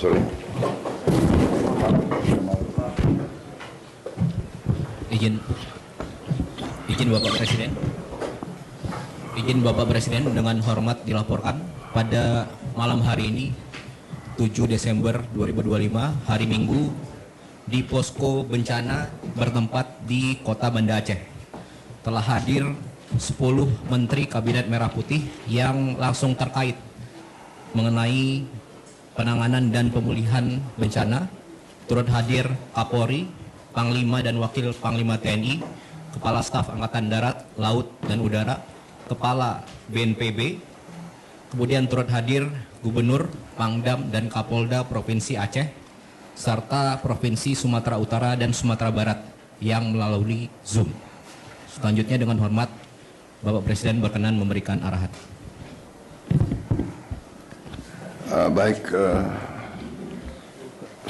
sore. Izin Bapak Presiden. Izin Bapak Presiden dengan hormat dilaporkan pada malam hari ini 7 Desember 2025 hari Minggu di posko bencana bertempat di Kota Banda Aceh telah hadir 10 Menteri Kabinet Merah Putih yang langsung terkait mengenai penanganan dan pemulihan bencana. Turut hadir Kapolri, Panglima dan Wakil Panglima TNI, Kepala Staf Angkatan Darat, Laut dan Udara, Kepala BNPB, kemudian turut hadir Gubernur, Pangdam dan Kapolda Provinsi Aceh, serta Provinsi Sumatera Utara dan Sumatera Barat yang melalui Zoom. Selanjutnya dengan hormat Bapak Presiden berkenan memberikan arahan.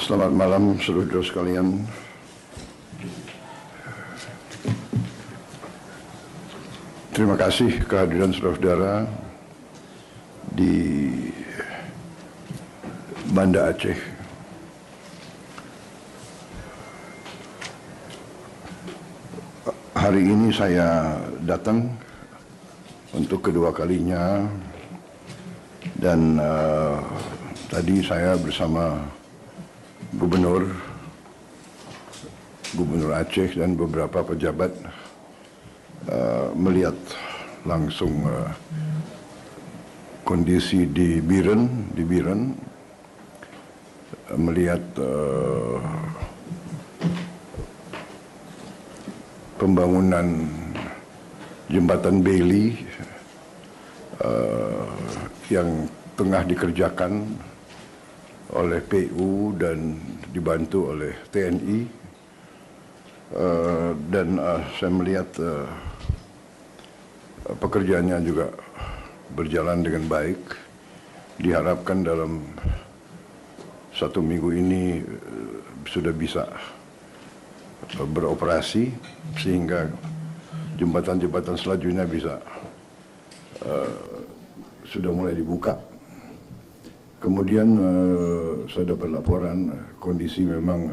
Selamat malam saudara sekalian. Terima kasih kehadiran saudara-saudara di Banda Aceh. Hari ini saya datang untuk kedua kalinya dan tadi saya bersama Gubernur Aceh dan beberapa pejabat melihat langsung kondisi di Biren, melihat pembangunan jembatan Bailey yang tengah dikerjakan oleh PU dan dibantu oleh TNI, dan saya melihat pekerjaannya juga berjalan dengan baik. Diharapkan dalam 1 minggu ini sudah bisa beroperasi sehingga jembatan-jembatan selanjutnya bisa sudah mulai dibuka. Kemudian saya dapat laporan kondisi memang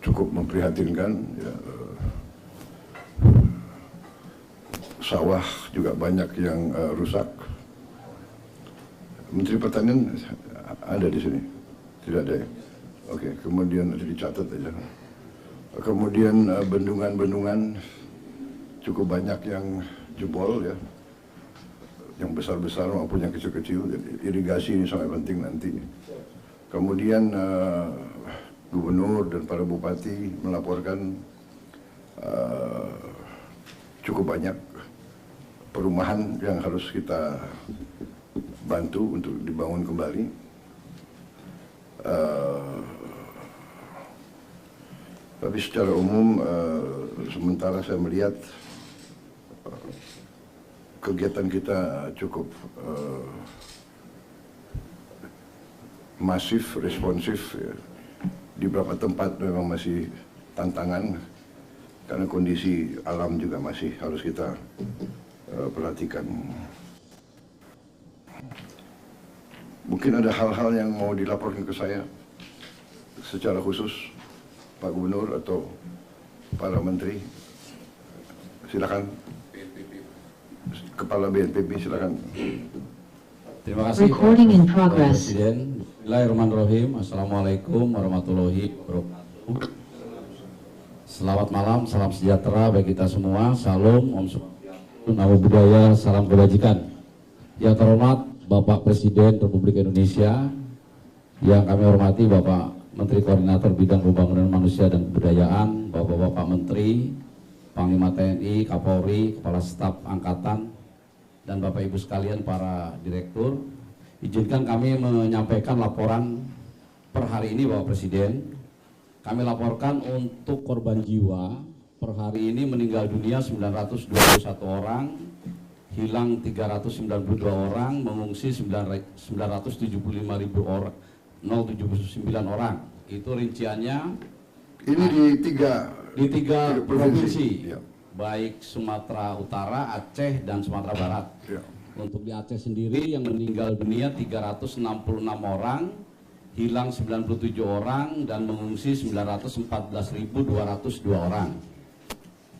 cukup memprihatinkan. Ya, sawah juga banyak yang rusak. Menteri Pertanian ada di sini? Tidak ada ya? Oke, kemudian dicatat aja. Kemudian bendungan-bendungan cukup banyak yang jebol ya, yang besar-besar maupun yang kecil-kecil. Irigasi ini sangat penting nanti. Kemudian Gubernur dan para bupati melaporkan cukup banyak perumahan yang harus kita bantu untuk dibangun kembali. Tapi secara umum sementara saya melihat kegiatan kita cukup masif, responsif ya. Di beberapa tempat memang masih tantangan karena kondisi alam juga masih harus kita perhatikan. Mungkin ada hal-hal yang mau dilaporkan ke saya secara khusus, Pak Gubernur atau para menteri. Silakan. Kepala BNPB, silakan. Terima kasih Pak Presiden. Bismillahirrahmanirrahim. Assalamualaikum warahmatullahi wabarakatuh. Selamat malam, salam sejahtera bagi kita semua. Salam, Om Swastiastu, Namo Buddhaya, salam kebajikan. Yang terhormat Bapak Presiden Republik Indonesia, yang kami hormati Bapak Menteri Koordinator Bidang Pembangunan Manusia dan Kebudayaan, Bapak-Bapak Menteri, Panglima TNI, Kapolri, Kepala Staf Angkatan, dan Bapak Ibu sekalian para direktur. Izinkan kami menyampaikan laporan per hari ini Bapak Presiden. Kami laporkan untuk korban jiwa per hari ini meninggal dunia 921 orang, hilang 392 orang, mengungsi 975.000 orang, 079 orang. Itu rinciannya. Ini di tiga provinsi. Ya. Baik Sumatera Utara, Aceh, dan Sumatera Barat. Ya. Untuk di Aceh sendiri yang meninggal dunia 366 orang, hilang 97 orang, dan mengungsi 914.202 orang.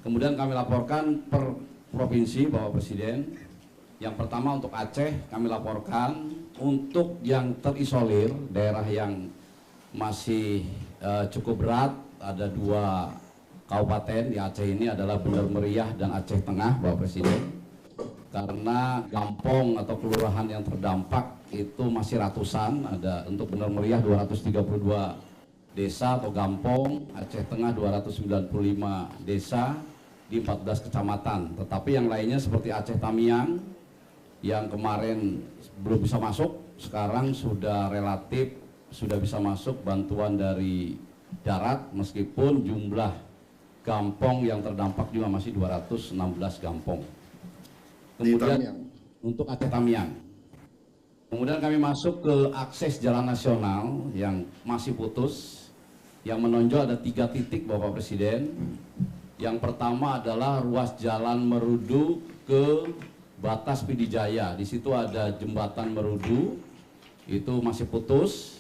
Kemudian kami laporkan per provinsi, Bapak Presiden. Yang pertama untuk Aceh kami laporkan, untuk yang terisolir, daerah yang masih cukup berat, ada 2 kabupaten di Aceh ini adalah Bener Meriah dan Aceh Tengah, Bapak Presiden. Karena gampong atau kelurahan yang terdampak itu masih ratusan, ada untuk Bener Meriah 232 desa atau gampong, Aceh Tengah 295 desa di 14 kecamatan. Tetapi yang lainnya seperti Aceh Tamiang yang kemarin belum bisa masuk, sekarang sudah relatif sudah bisa masuk bantuan dari darat, meskipun jumlah gampong yang terdampak juga masih 216 gampong. Kemudian untuk Aceh Tamiang, kemudian kami masuk ke akses jalan nasional yang masih putus. Yang menonjol ada 3 titik, Bapak Presiden. Yang pertama adalah ruas jalan Merudu ke batas Pidijaya. Di situ ada jembatan Merudu, itu masih putus.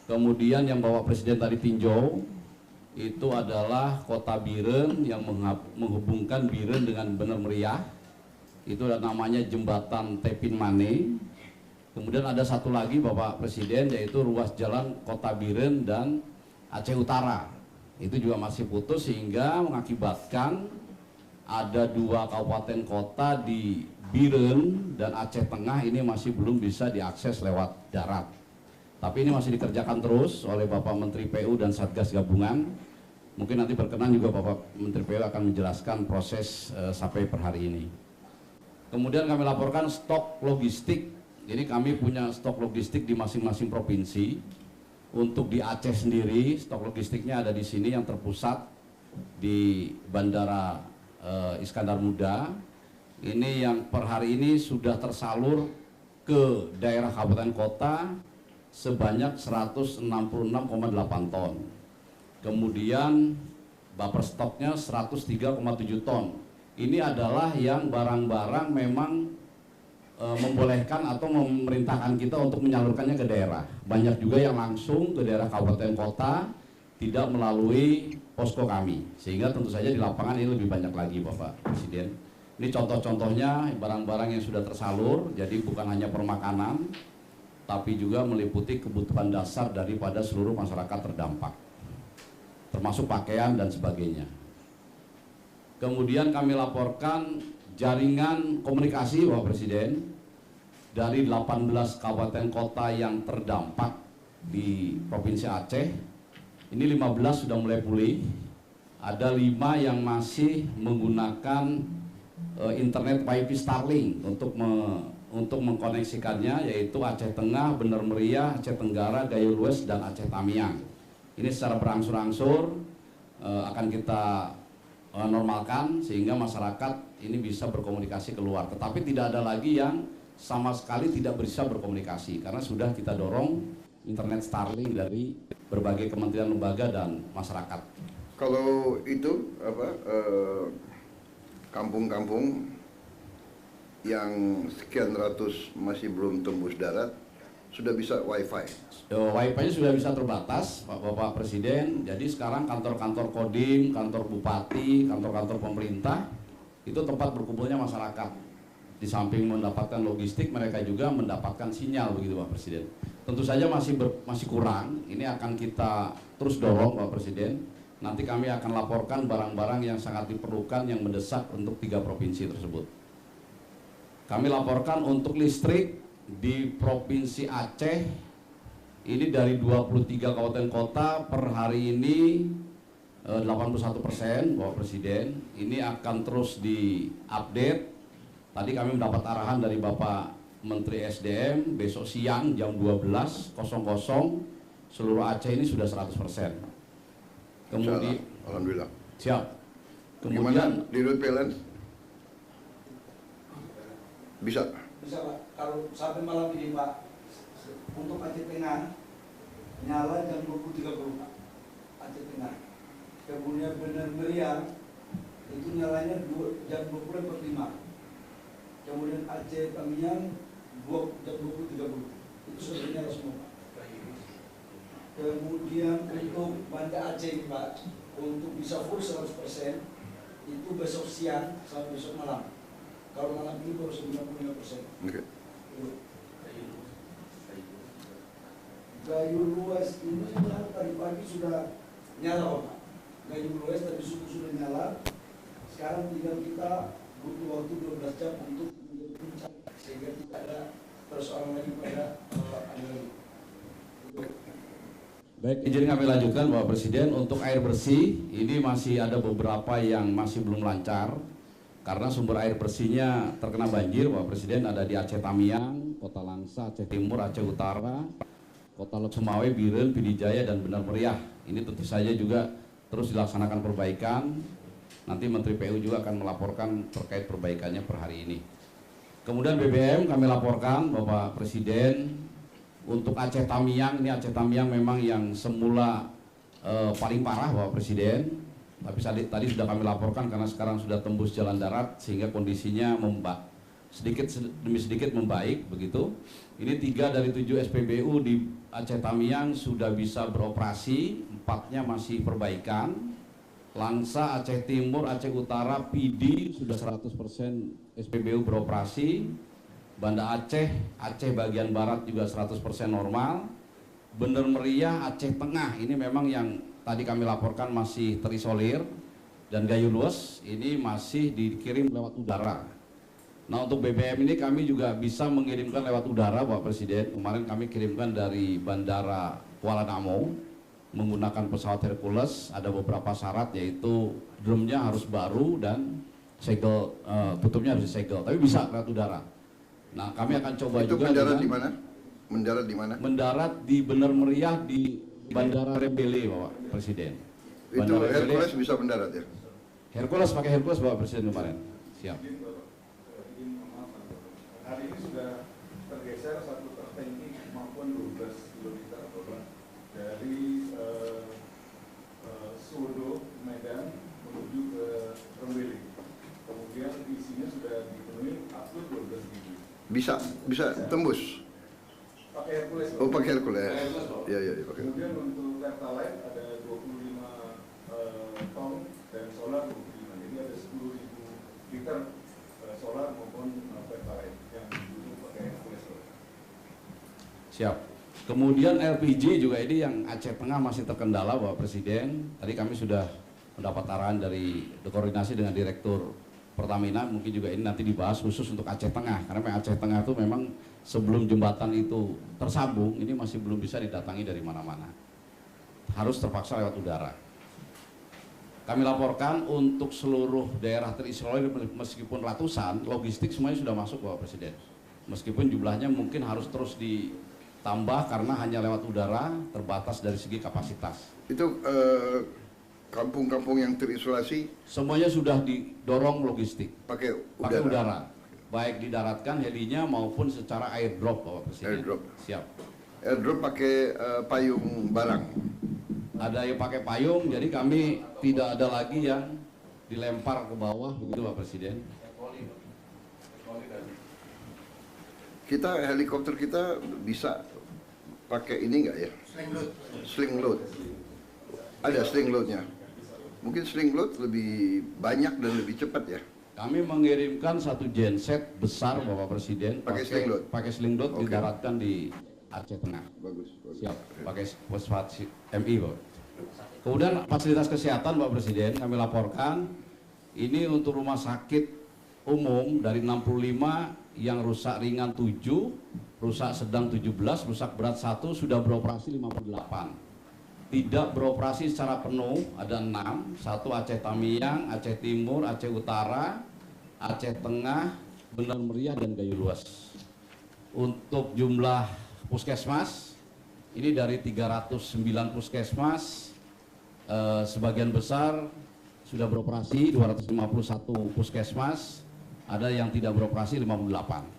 Kemudian yang Bapak Presiden tadi tinjau, itu adalah Kota Biren yang menghubungkan Biren dengan Bener Meriah. Itu namanya jembatan Tepin Mane. Kemudian ada satu lagi, Bapak Presiden, yaitu ruas jalan Kota Biren dan Aceh Utara. Itu juga masih putus, sehingga mengakibatkan ada 2 kabupaten kota di Biren dan Aceh Tengah ini masih belum bisa diakses lewat darat. Tapi ini masih dikerjakan terus oleh Bapak Menteri PU dan Satgas Gabungan. Mungkin nanti berkenan juga Bapak Menteri PU akan menjelaskan proses sampai per hari ini. Kemudian kami laporkan stok logistik. Jadi kami punya stok logistik di masing-masing provinsi. Untuk di Aceh sendiri, stok logistiknya ada di sini yang terpusat di Bandara Iskandar Muda. Ini yang per hari ini sudah tersalur ke daerah kabupaten kota sebanyak 166,8 ton. Kemudian buffer stoknya 103,7 ton. Ini adalah yang barang-barang memang membolehkan atau memerintahkan kita untuk menyalurkannya ke daerah. Banyak juga yang langsung ke daerah kabupaten kota, tidak melalui posko kami. Sehingga tentu saja di lapangan ini lebih banyak lagi, Bapak Presiden. Ini contoh-contohnya barang-barang yang sudah tersalur, jadi bukan hanya permakanan, tapi juga meliputi kebutuhan dasar daripada seluruh masyarakat terdampak, termasuk pakaian dan sebagainya. Kemudian kami laporkan jaringan komunikasi, Bapak Presiden, dari 18 kabupaten kota yang terdampak di Provinsi Aceh. Ini 15 sudah mulai pulih, ada 5 yang masih menggunakan internet WiFi Starlink untuk mengkoneksikannya, yaitu Aceh Tengah, Bener Meriah, Aceh Tenggara, Gayo Lues, dan Aceh Tamiang. Ini secara berangsur-angsur akan kita normalkan sehingga masyarakat ini bisa berkomunikasi keluar. Tetapi tidak ada lagi yang sama sekali tidak bisa berkomunikasi, karena sudah kita dorong internet Starlink dari berbagai kementerian, lembaga, dan masyarakat. Kalau itu kampung-kampung yang sekian ratus masih belum tembus darat sudah bisa wifi. Wifi-nya sudah bisa terbatas, Bapak Presiden. Jadi sekarang kantor-kantor Kodim, kantor bupati, kantor-kantor pemerintah itu tempat berkumpulnya masyarakat. Di samping mendapatkan logistik, mereka juga mendapatkan sinyal, begitu Pak Presiden. Tentu saja masih kurang. Ini akan kita terus dorong, Pak Presiden. Nanti kami akan laporkan barang-barang yang sangat diperlukan, yang mendesak untuk 3 provinsi tersebut. Kami laporkan untuk listrik di Provinsi Aceh. Ini dari 23 kabupaten kota per hari ini 81%, Bapak Presiden. Ini akan terus diupdate. Tadi kami mendapat arahan dari Bapak Menteri SDM, besok siang jam 12.00 seluruh Aceh ini sudah 100%. Kemudian, Alhamdulillah. Siap. Kemudian di Rut PLN bisa. Bisa Pak, kalau sampai malam ini Pak, untuk Aceh Tengah nyala jam 20.30 Pak, Aceh Tengah. Kemudian Bener Meriah itu nyalanya jam 20.45. kemudian Aceh Tamiang 20-30. Itu sudah dinyala semua Pak. Kemudian untuk Banda Aceh ini Pak, untuk bisa full 100% itu besok siang sampai besok malam. Kalau malam ini baru 95%. Oke. Gayu Luas ini sebenarnya tadi pagi sudah nyala Pak. Gayu Luas tadi sudah nyala. Sekarang tinggal kita butuh waktu 12 jam untuk puncak sehingga tidak ada persoalan lagi pada aliran. Baik, izin kami lanjutkan Bapak Presiden. Untuk air bersih ini masih ada beberapa yang masih belum lancar karena sumber air bersihnya terkena banjir Bapak Presiden. Ada di Aceh Tamiang, Kota Langsa, Aceh Timur, Aceh Utara, Kota Lok Sumawe, Biren, Pidijaya, dan Benar Meriah. Ini tentu saja juga terus dilaksanakan perbaikan. Nanti Menteri PU juga akan melaporkan terkait perbaikannya per hari ini. Kemudian BBM kami laporkan Bapak Presiden. Untuk Aceh Tamiang, ini Aceh Tamiang memang yang semula paling parah Bapak Presiden. Tapi tadi sudah kami laporkan karena sekarang sudah tembus jalan darat sehingga kondisinya sedikit demi sedikit membaik begitu. Ini 3 dari 7 SPBU di Aceh Tamiang sudah bisa beroperasi, 4-nya masih perbaikan. Langsa, Aceh Timur, Aceh Utara, PD sudah 100% SPBU beroperasi. Banda Aceh, Aceh bagian barat juga 100% normal. Bener Meriah, Aceh Tengah ini memang yang tadi kami laporkan masih terisolir. Dan Gayo Luas ini masih dikirim lewat udara. Nah untuk BBM ini kami juga bisa mengirimkan lewat udara Bapak Presiden. Kemarin kami kirimkan dari Bandara Kuala Namu menggunakan pesawat Hercules. Ada beberapa syarat yaitu drumnya harus baru dan segel tutupnya harus disegel. Tapi bisa lewat udara. Nah, kami akan coba itu juga mendarat di mana? Mendarat di mana? Mendarat di Bener Meriah di Bandara Rebele, Bapak Presiden. Itu Bandara Hercules bisa mendarat ya? Hercules pakai Hercules Bapak Presiden kemarin. Siap. Hari ini sudah tergeser 1 truk tangki maupun 12 km Bapak dari Sodo, Medan menuju ke Rebele. Kemudian isinya sudah dipenuhi up to 12.000. Bisa tembus. Pakai Hercules. Oh, pakai Hercules. Hercules. Iya, pakai. Kemudian untuk Pertalite ada 25 ton dan solar 25. Jadi ada 10.000 liter solar maupun Pertalite yang dibutuhkan pakai Hercules. Siap. Kemudian LPG juga ini yang Aceh Tengah masih terkendala Bapak Presiden. Tadi kami sudah mendapat arahan dari koordinasi dengan Direktur Pertamina, mungkin juga ini nanti dibahas khusus untuk Aceh Tengah. Karena Aceh Tengah itu memang sebelum jembatan itu tersambung, ini masih belum bisa didatangi dari mana-mana. Harus terpaksa lewat udara. Kami laporkan untuk seluruh daerah terisolir meskipun ratusan, logistik semuanya sudah masuk Bapak Presiden. Meskipun jumlahnya mungkin harus terus ditambah karena hanya lewat udara, terbatas dari segi kapasitas. Itu kampung-kampung yang terisolasi semuanya sudah didorong logistik pakai udara, baik didaratkan helinya maupun secara airdrop Bapak Presiden. Airdrop. Siap. Airdrop pakai payung barang. Ada yang pakai payung, jadi kami tidak ada lagi yang dilempar ke bawah begitu Pak Presiden. Kita helikopter kita bisa pakai ini enggak ya? Sling load. Ada sling loadnya. Mungkin sling load lebih banyak dan lebih cepat ya. Kami mengirimkan satu genset besar Bapak Presiden Pakai sling load? Pakai sling load. Oke. Didaratkan di Aceh Tengah. Bagus. Siap, pakai pesawat MI Bapak. Kemudian fasilitas kesehatan Bapak Presiden kami laporkan ini untuk rumah sakit umum dari 65 yang rusak ringan 7, rusak sedang 17, rusak berat 1 sudah beroperasi 58. Tidak beroperasi secara penuh ada 6, 1 Aceh Tamiang, Aceh Timur, Aceh Utara, Aceh Tengah, Benar Meriah, dan Gayo Luas. Untuk jumlah puskesmas ini dari 309 puskesmas sebagian besar sudah beroperasi, 251 puskesmas, ada yang tidak beroperasi 58.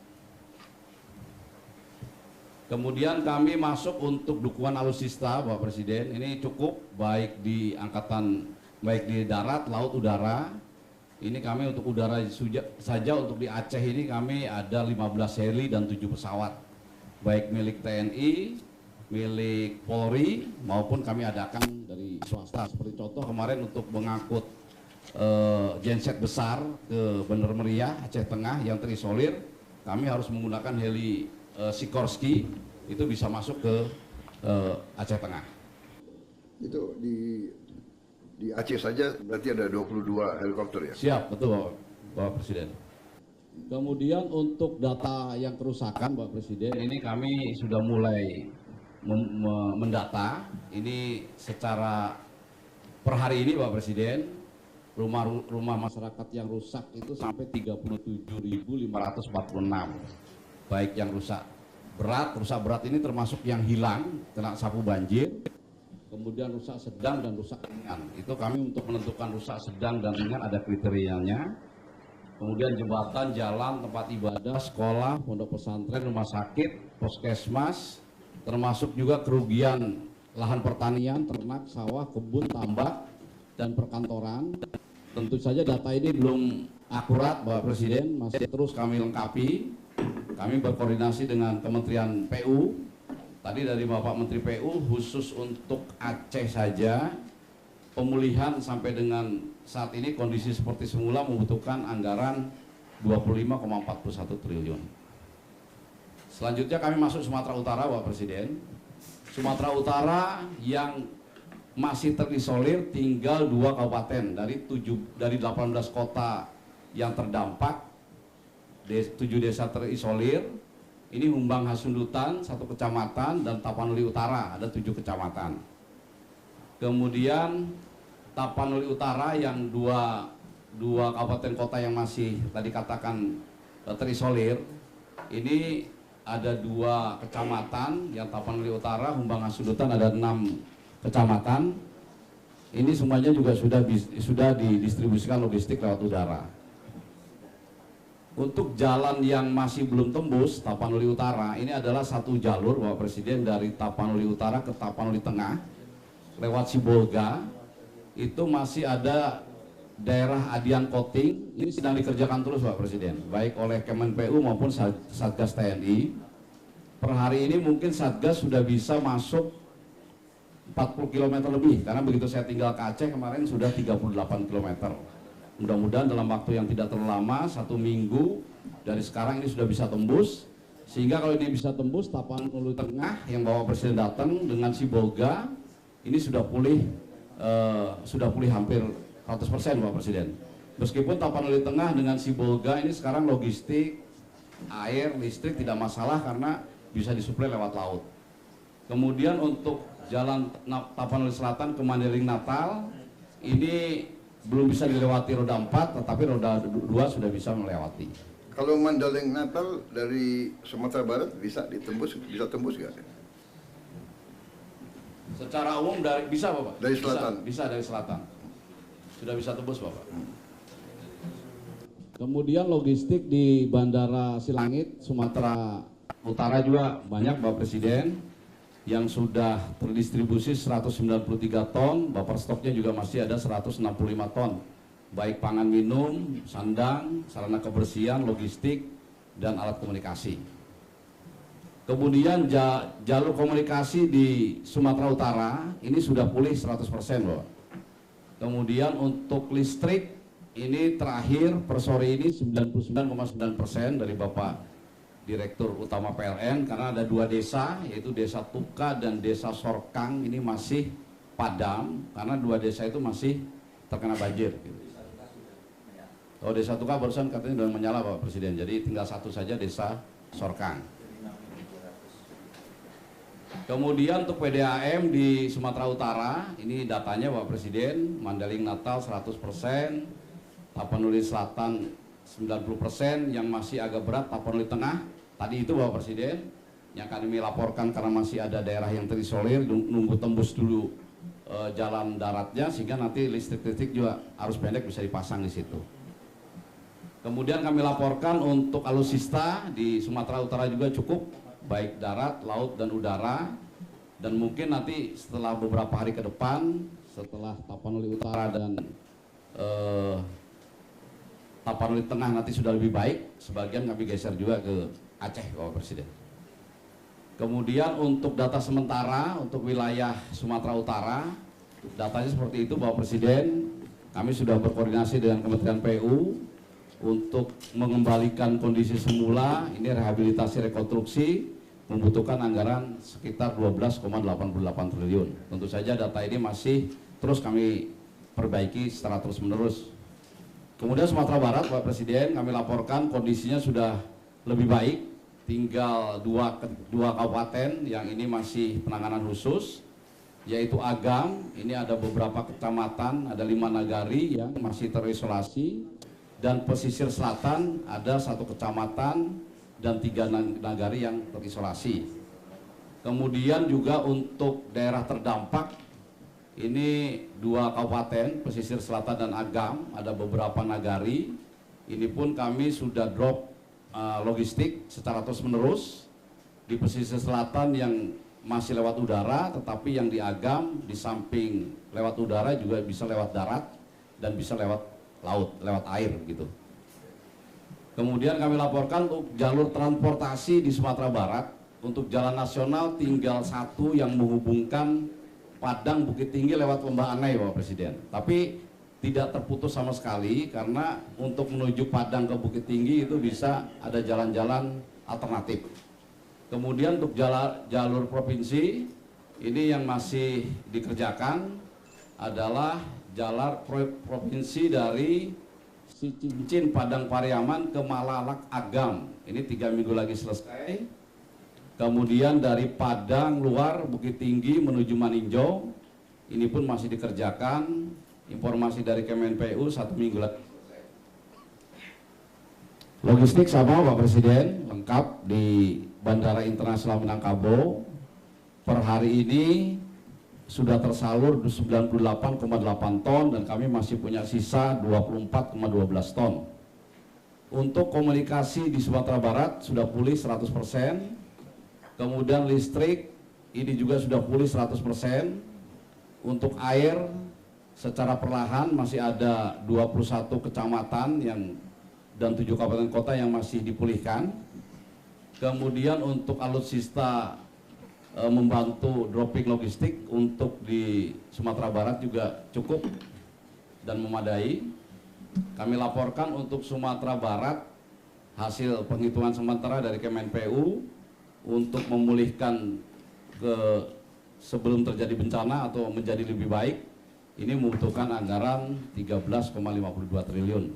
Kemudian kami masuk untuk dukungan alutsista Bapak Presiden. Ini cukup baik di angkatan, baik di darat, laut, udara. Ini kami untuk udara saja untuk di Aceh ini kami ada 15 heli dan 7 pesawat, baik milik TNI, milik Polri maupun kami adakan dari swasta. Seperti contoh kemarin untuk mengangkut genset besar ke Bener Meriah Aceh Tengah yang terisolir, kami harus menggunakan heli Sikorsky, itu bisa masuk ke Aceh Tengah. Itu di Aceh saja berarti ada 22 helikopter ya? Siap, betul Bapak Presiden. Kemudian untuk data yang kerusakan Bapak Presiden, ini kami sudah mulai mendata. Ini secara per hari ini Bapak Presiden, rumah masyarakat yang rusak itu sampai 37.546, baik yang rusak berat ini termasuk yang hilang kena sapu banjir, kemudian rusak sedang dan rusak ringan. Itu kami untuk menentukan rusak sedang dan ringan ada kriterianya. Kemudian jembatan, jalan, tempat ibadah, sekolah, pondok pesantren, rumah sakit, puskesmas, termasuk juga kerugian lahan pertanian, ternak, sawah, kebun, tambak, dan perkantoran. Tentu saja data ini belum akurat Bapak Presiden, masih terus kami lengkapi. Kami berkoordinasi dengan Kementerian PU. Tadi dari Bapak Menteri PU khusus untuk Aceh saja pemulihan sampai dengan saat ini kondisi seperti semula membutuhkan anggaran 25,41 triliun. Selanjutnya kami masuk Sumatera Utara Bapak Presiden. Sumatera Utara yang masih terisolir tinggal 2 kabupaten dari 18 kota yang terdampak, 7 desa terisolir. Ini Humbang Hasundutan 1 kecamatan dan Tapanuli Utara ada 7 kecamatan. Kemudian Tapanuli Utara yang dua kabupaten kota yang masih tadi katakan terisolir, ini ada 2 kecamatan yang Tapanuli Utara, Humbang Hasundutan ada 6 kecamatan. Ini semuanya juga sudah didistribusikan logistik lewat udara. Untuk jalan yang masih belum tembus Tapanuli Utara, ini adalah 1 jalur Bapak Presiden dari Tapanuli Utara ke Tapanuli Tengah lewat Sibolga. Itu masih ada daerah Adian Koting, ini sedang dikerjakan terus Pak Presiden, baik oleh Kemenpu maupun Satgas TNI. Per hari ini mungkin Satgas sudah bisa masuk 40 km lebih, karena begitu saya tinggal ke Aceh kemarin sudah 38 km. Mudah-mudahan dalam waktu yang tidak terlalu lama, 1 minggu dari sekarang ini sudah bisa tembus. Sehingga kalau ini bisa tembus, Tapanuli Tengah yang Bapak Presiden datang dengan Sibolga, ini sudah pulih hampir 100% Bapak Presiden. Meskipun Tapanuli Tengah dengan Sibolga ini sekarang logistik, air, listrik tidak masalah karena bisa disuplai lewat laut. Kemudian untuk jalan Tapanuli Selatan ke Mandailing Natal, ini belum bisa dilewati roda 4, tetapi roda 2 sudah bisa melewati. Kalau Mandailing Natal dari Sumatera Barat bisa tembus nggak? Secara umum bisa Bapak? Dari selatan? Bisa dari selatan. Sudah bisa tembus Bapak. Kemudian logistik di Bandara Silangit, Sumatera Utara juga banyak Bapak Presiden, yang sudah terdistribusi 193 ton, buffer stoknya juga masih ada 165 ton, baik pangan minum, sandang, sarana kebersihan, logistik, dan alat komunikasi. Kemudian jalur komunikasi di Sumatera Utara ini sudah pulih 100% Bapak. Kemudian untuk listrik ini terakhir per sore ini 99,9% dari Bapak Direktur Utama PLN, karena ada 2 desa, yaitu Desa Tuka dan Desa Sorkang, ini masih padam karena 2 desa itu masih terkena banjir. Oh, Desa Tuka barusan katanya sudah menyala Bapak Presiden, jadi tinggal 1 saja Desa Sorkang. Kemudian untuk PDAM di Sumatera Utara, ini datanya Bapak Presiden, Mandailing Natal 100%, Tapanuli Selatan 90%, yang masih agak berat Tapanuli Tengah. Tadi itu Bapak Presiden yang kami laporkan karena masih ada daerah yang terisolir, nunggu tembus dulu jalan daratnya, sehingga nanti listrik juga arus pendek bisa dipasang di situ. Kemudian kami laporkan untuk alutsista di Sumatera Utara juga cukup, baik darat, laut, dan udara. Dan mungkin nanti setelah beberapa hari ke depan, setelah Tapanuli Utara dan Tapanuli Tengah nanti sudah lebih baik, sebagian kami geser juga ke Aceh, Bapak Presiden. Kemudian untuk data sementara untuk wilayah Sumatera Utara, datanya seperti itu Bapak Presiden. Kami sudah berkoordinasi dengan Kementerian PU untuk mengembalikan kondisi semula. Ini rehabilitasi rekonstruksi membutuhkan anggaran sekitar 12,88 triliun. Tentu saja data ini masih terus kami perbaiki secara terus-menerus. Kemudian Sumatera Barat, Pak Presiden, kami laporkan kondisinya sudah lebih baik. Tinggal dua kabupaten yang ini masih penanganan khusus, yaitu Agam. Ini ada beberapa kecamatan, ada 5 nagari yang masih terisolasi, dan pesisir selatan ada 1 kecamatan dan 3 nagari yang terisolasi. Kemudian juga untuk daerah terdampak, ini 2 kabupaten, pesisir selatan dan Agam, ada beberapa nagari. Ini pun kami sudah drop logistik secara terus-menerus. Di pesisir selatan yang masih lewat udara, tetapi yang di Agam di samping lewat udara juga bisa lewat darat dan bisa lewat laut, lewat air gitu. Kemudian kami laporkan untuk jalur transportasi di Sumatera Barat, untuk jalan nasional tinggal 1 yang menghubungkan Padang Bukit Tinggi lewat Lembah Anai, Bapak Presiden. Tapi tidak terputus sama sekali karena untuk menuju Padang ke Bukit Tinggi itu bisa ada jalan-jalan alternatif. Kemudian untuk jalur provinsi ini yang masih dikerjakan adalah jalur provinsi dari Cincin Padang Pariaman ke Malalak Agam. Ini 3 minggu lagi selesai. Kemudian dari Padang luar Bukit Tinggi menuju Maninjau, ini pun masih dikerjakan. Informasi dari Kemenpu 1 minggu lagi. Logistik sama Pak Presiden, lengkap di Bandara Internasional Minangkabau. Per hari ini sudah tersalur 98,8 ton dan kami masih punya sisa 24,12 ton. Untuk komunikasi di Sumatera Barat sudah pulih 100%. Kemudian listrik ini juga sudah pulih 100%. Untuk air secara perlahan masih ada 21 kecamatan dan 7 kabupaten kota yang masih dipulihkan. Kemudian untuk alutsista membantu dropping logistik untuk di Sumatera Barat juga cukup dan memadai. Kami laporkan untuk Sumatera Barat hasil penghitungan sementara dari Kemenpu untuk memulihkan ke sebelum terjadi bencana atau menjadi lebih baik, ini membutuhkan anggaran 13,52 triliun.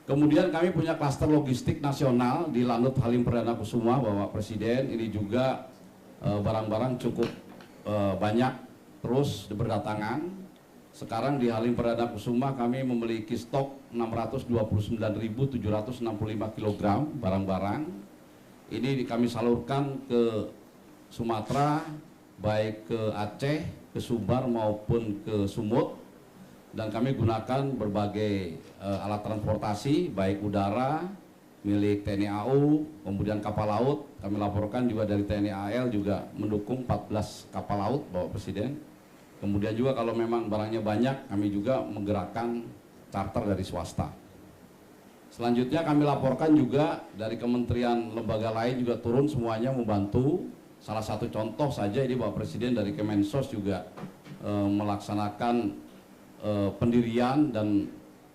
Kemudian kami punya klaster logistik nasional di Lanut Halim Perdana Kusuma, Bapak Presiden. Ini juga barang-barang cukup banyak terus berdatangan. Sekarang di Halim Perdana Kusuma kami memiliki stok 629.765 kg barang-barang. Ini kami salurkan ke Sumatera, baik ke Aceh, ke Sumbar maupun ke Sumut. Dan kami gunakan berbagai alat transportasi, baik udara, milik TNI AU, kemudian kapal laut. Kami laporkan juga dari TNI AL juga mendukung 14 kapal laut, Bapak Presiden. Kemudian juga kalau memang barangnya banyak, kami juga menggerakkan charter dari swasta. Selanjutnya kami laporkan juga dari kementerian lembaga lain juga turun semuanya membantu. Salah satu contoh saja ini Bapak Presiden dari Kemensos juga melaksanakan pendirian dan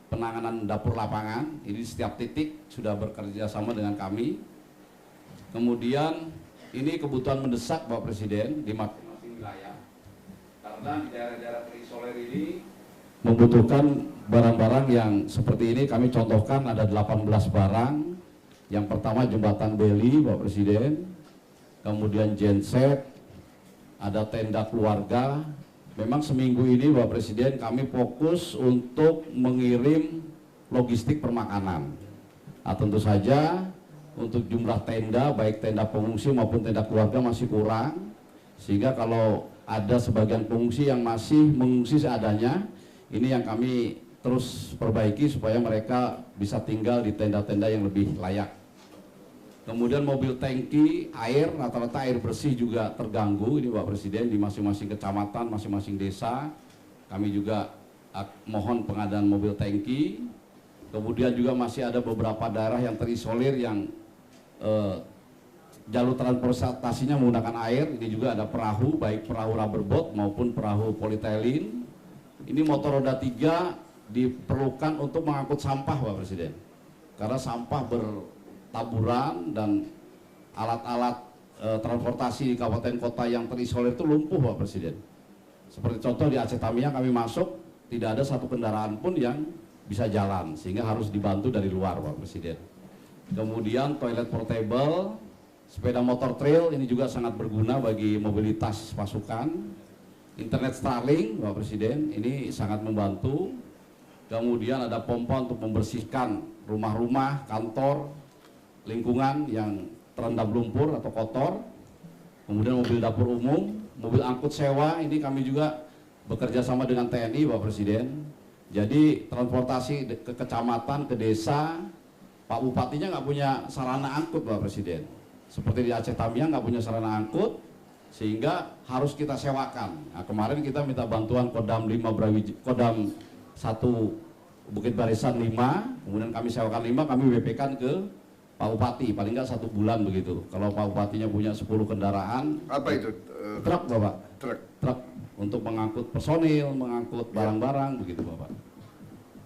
penanganan dapur lapangan. Ini setiap titik sudah bekerja sama dengan kami. Kemudian ini kebutuhan mendesak Bapak Presiden di masing-masing wilayah. Karena di daerah-daerah terisolir ini membutuhkan barang-barang yang seperti ini. Kami contohkan ada 18 barang. Yang pertama jembatan beli Bapak Presiden, kemudian genset, ada tenda keluarga. Memang seminggu ini Bapak Presiden kami fokus untuk mengirim logistik permakanan. Nah, tentu saja untuk jumlah tenda, baik tenda pengungsi maupun tenda keluarga masih kurang. Sehingga kalau ada sebagian pengungsi yang masih mengungsi seadanya, ini yang kami terus perbaiki supaya mereka bisa tinggal di tenda-tenda yang lebih layak. Kemudian mobil tangki air, rata-rata air bersih juga terganggu ini Pak Presiden di masing-masing kecamatan, masing-masing desa. Kami juga mohon pengadaan mobil tangki. Kemudian juga masih ada beberapa daerah yang terisolir yang jalur transportasinya menggunakan air. Ini juga ada perahu, baik perahu rubberboat maupun perahu polietilin. Ini motor roda 3 diperlukan untuk mengangkut sampah, Pak Presiden. Karena sampah bertaburan dan alat-alat transportasi di kabupaten kota yang terisolir itu lumpuh, Pak Presiden. Seperti contoh di Aceh Tamiang kami masuk, tidak ada satu kendaraan pun yang bisa jalan, sehingga harus dibantu dari luar, Pak Presiden. Kemudian toilet portable, sepeda motor trail ini juga sangat berguna bagi mobilitas pasukan. Internet Starlink, Pak Presiden, ini sangat membantu. Kemudian ada pompa untuk membersihkan rumah-rumah, kantor, lingkungan yang terendam lumpur atau kotor. Kemudian mobil dapur umum, mobil angkut sewa, ini kami juga bekerja sama dengan TNI, Pak Presiden. Jadi transportasi ke kecamatan, ke desa, Pak Bupatinya nggak punya sarana angkut, Pak Presiden. Seperti di Aceh Tamiang nggak punya sarana angkut, sehingga harus kita sewakan. Nah, kemarin kita minta bantuan Kodam 1 Bukit Barisan 5, kemudian kami sewakan 5, kami WP-kan ke Pak Bupati, paling nggak 1 bulan begitu. Kalau Pak Bupatinya punya 10 kendaraan. Apa itu? Truk, Bapak. Truk. Untuk mengangkut personil, mengangkut barang-barang, begitu Bapak.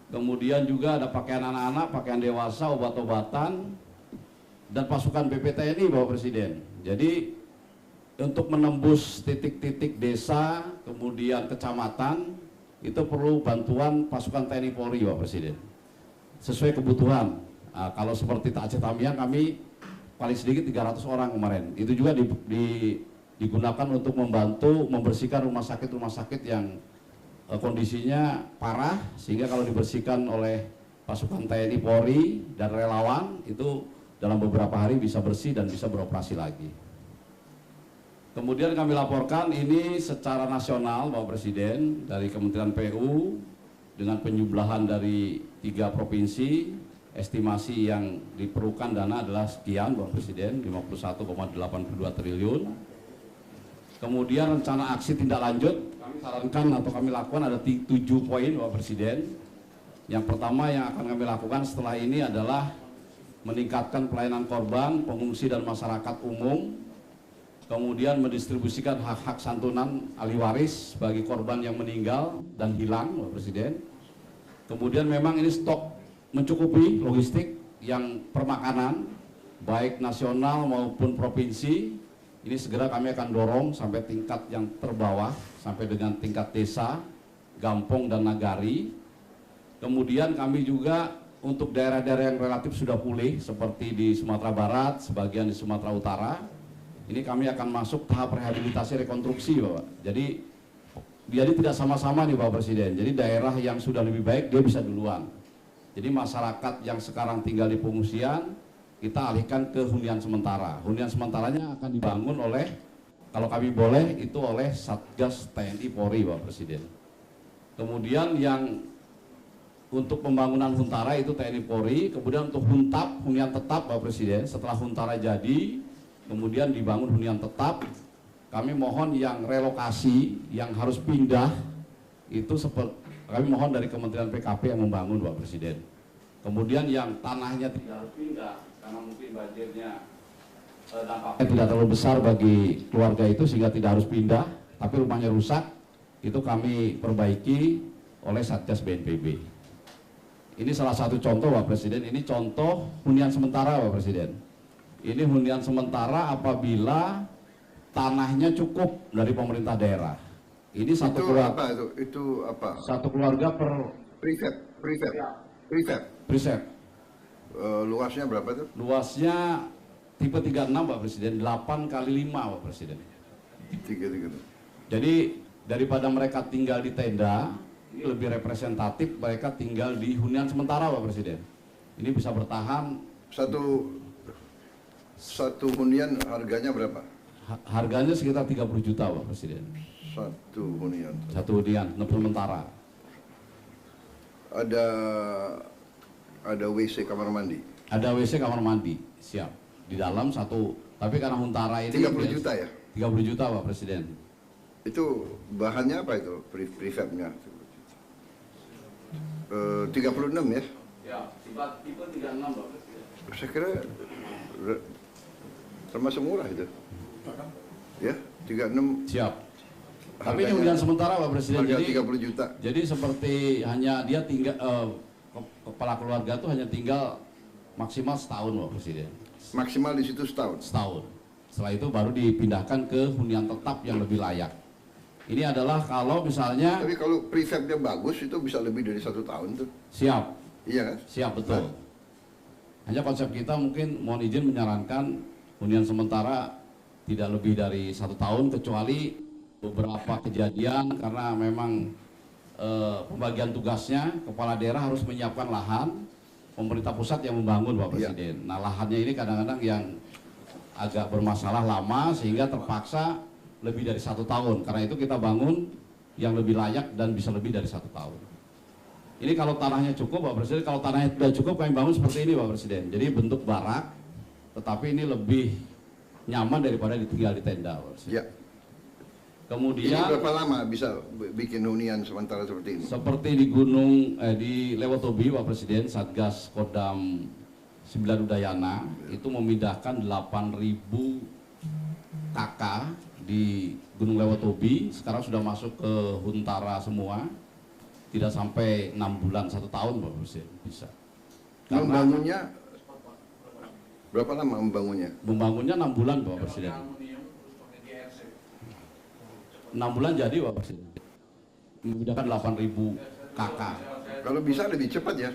Kemudian juga ada pakaian anak-anak, pakaian dewasa, obat-obatan, dan pasukan BPTNI, Bapak Presiden. Jadi untuk menembus titik-titik desa, kemudian kecamatan, itu perlu bantuan pasukan TNI Polri, Bapak Presiden. Sesuai kebutuhan. Nah, kalau seperti Aceh Tamiang kami paling sedikit 300 orang kemarin. Itu juga digunakan untuk membantu membersihkan rumah sakit yang kondisinya parah, sehingga kalau dibersihkan oleh pasukan TNI Polri dan relawan itu dalam beberapa hari bisa bersih dan bisa beroperasi lagi. Kemudian kami laporkan ini secara nasional, Bapak Presiden, dari Kementerian PU dengan penjumlahan dari 3 provinsi, estimasi yang diperlukan dana adalah sekian, Bapak Presiden, 51,82 triliun. Kemudian rencana aksi tindak lanjut kami sarankan atau kami lakukan ada 7 poin, Bapak Presiden. Yang pertama yang akan kami lakukan setelah ini adalah meningkatkan pelayanan korban, pengungsi dan masyarakat umum. Kemudian mendistribusikan hak-hak santunan ahli waris bagi korban yang meninggal dan hilang, Bapak Presiden. Kemudian memang ini stok mencukupi logistik yang permakanan, baik nasional maupun provinsi. Ini segera kami akan dorong sampai tingkat yang terbawah, sampai dengan tingkat desa, gampong dan nagari. Kemudian kami juga untuk daerah-daerah yang relatif sudah pulih, seperti di Sumatera Barat, sebagian di Sumatera Utara, ini kami akan masuk tahap rehabilitasi rekonstruksi, Bapak. Jadi tidak sama-sama nih, Bapak Presiden. Jadi daerah yang sudah lebih baik dia bisa duluan. Jadi masyarakat yang sekarang tinggal di pengungsian kita alihkan ke hunian sementara. Hunian sementaranya akan dibangun oleh, kalau kami boleh, itu oleh Satgas TNI Polri, Bapak Presiden. Kemudian yang untuk pembangunan Huntara itu TNI Polri. Kemudian untuk Huntap, hunian tetap, Bapak Presiden, setelah Huntara jadi, kemudian dibangun hunian tetap. Kami mohon yang relokasi, yang harus pindah, itu kami mohon dari Kementerian PKP yang membangun, Bapak Presiden. Kemudian yang tanahnya tidak harus pindah, karena mungkin banjirnya dampaknya tidak terlalu besar bagi keluarga itu sehingga tidak harus pindah, tapi rumahnya rusak, itu kami perbaiki oleh Satgas BNPB. Ini salah satu contoh, Bapak Presiden. Ini contoh hunian sementara, Bapak Presiden. Ini hunian sementara apabila tanahnya cukup dari pemerintah daerah. Ini satu keluarga. Itu apa? Satu keluarga per preset. Luasnya berapa tuh? Luasnya tipe 36, Pak Presiden, 8 kali 5, Pak Presiden. 3. Jadi daripada mereka tinggal di tenda, ini lebih representatif mereka tinggal di hunian sementara, Pak Presiden. Ini bisa bertahan. Satu hunian harganya berapa? Harganya sekitar 30 juta, Pak Presiden. Satu hunian sementara. Ada WC kamar mandi. Ada WC kamar mandi, siap. Di dalam satu, tapi karena Huntara ini 30 juta ya? 30 juta, Pak Presiden. Itu bahannya apa itu? Prefabnya? 36 ya? Ya, tipe 36 Pak Presiden. Saya kira termasuk murah itu. Ya, 36. Siap. Tapi ini Harganya- hunian sementara Pak Presiden. Harga Jadi 30 juta. Jadi seperti hanya dia tinggal kepala keluarga tuh hanya tinggal maksimal setahun Pak Presiden. Maksimal di situ setahun. Setahun. Setelah itu baru dipindahkan ke hunian tetap yang lebih layak. Ini adalah kalau misalnya Tapi kalau prefabnya bagus itu bisa lebih dari 1 tahun tuh. siap, Iya kan? siap betul. Hanya konsep kita mungkin mohon izin menyarankan hunian sementara tidak lebih dari 1 tahun kecuali beberapa kejadian karena memang pembagian tugasnya kepala daerah harus menyiapkan lahan, pemerintah pusat yang membangun Pak Iya. Presiden. Nah lahannya ini kadang-kadang yang agak bermasalah lama sehingga terpaksa lebih dari 1 tahun. Karena itu kita bangun yang lebih layak dan bisa lebih dari 1 tahun. Ini kalau tanahnya cukup Pak Presiden, kalau tanahnya tidak cukup kami bangun seperti ini Pak Presiden. Jadi bentuk barak, tetapi ini lebih nyaman daripada ditinggal di tenda Pak Presiden. Ya. Ini Kemudian berapa lama bisa bikin hunian sementara seperti ini? seperti di di Lewotobi Pak Presiden, Satgas Kodam 9 Udayana itu memindahkan 8.000 KK di Gunung Lewotobi, sekarang sudah masuk ke Huntara semua, tidak sampai 6 bulan, 1 tahun Pak Presiden bisa. Karena Membangunnya berapa lama membangunnya? membangunnya 6 bulan Pak Presiden. 6 bulan jadi Pak Presiden. Memindahkan 8.000 KK. Kalau bisa lebih cepat ya.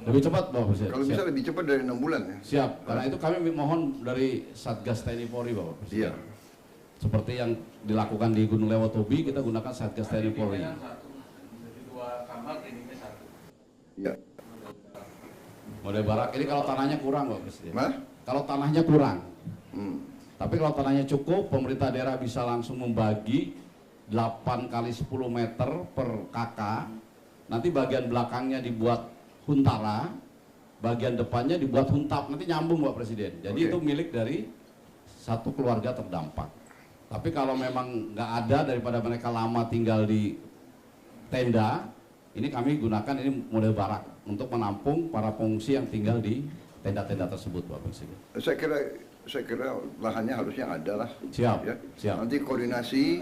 Lebih cepat Pak Presiden. Kalau Siap. bisa lebih cepat dari 6 bulan ya. Siap, karena itu kami mohon dari Satgas TNI Polri Bapak Presiden. Iya. Seperti yang dilakukan di Gunung Lewotobi, kita gunakan Satgas TNI Polri. Iya. Model barak ini kalau tanahnya kurang Bapak Presiden. Mas? Kalau tanahnya kurang. Hmm. Tapi kalau tanahnya cukup, pemerintah daerah bisa langsung membagi 8 kali 10 meter per KK. Nanti bagian belakangnya dibuat huntara, bagian depannya dibuat huntap. Nanti nyambung Pak Presiden. Jadi Oke. itu milik dari satu keluarga terdampak. Tapi kalau memang nggak ada daripada mereka lama tinggal di tenda, ini kami gunakan ini model barak untuk menampung para pengungsi yang tinggal di tenda-tenda tersebut Pak Presiden. Saya kira lahannya harusnya ada lah. Siap, Ya. siap. Nanti koordinasi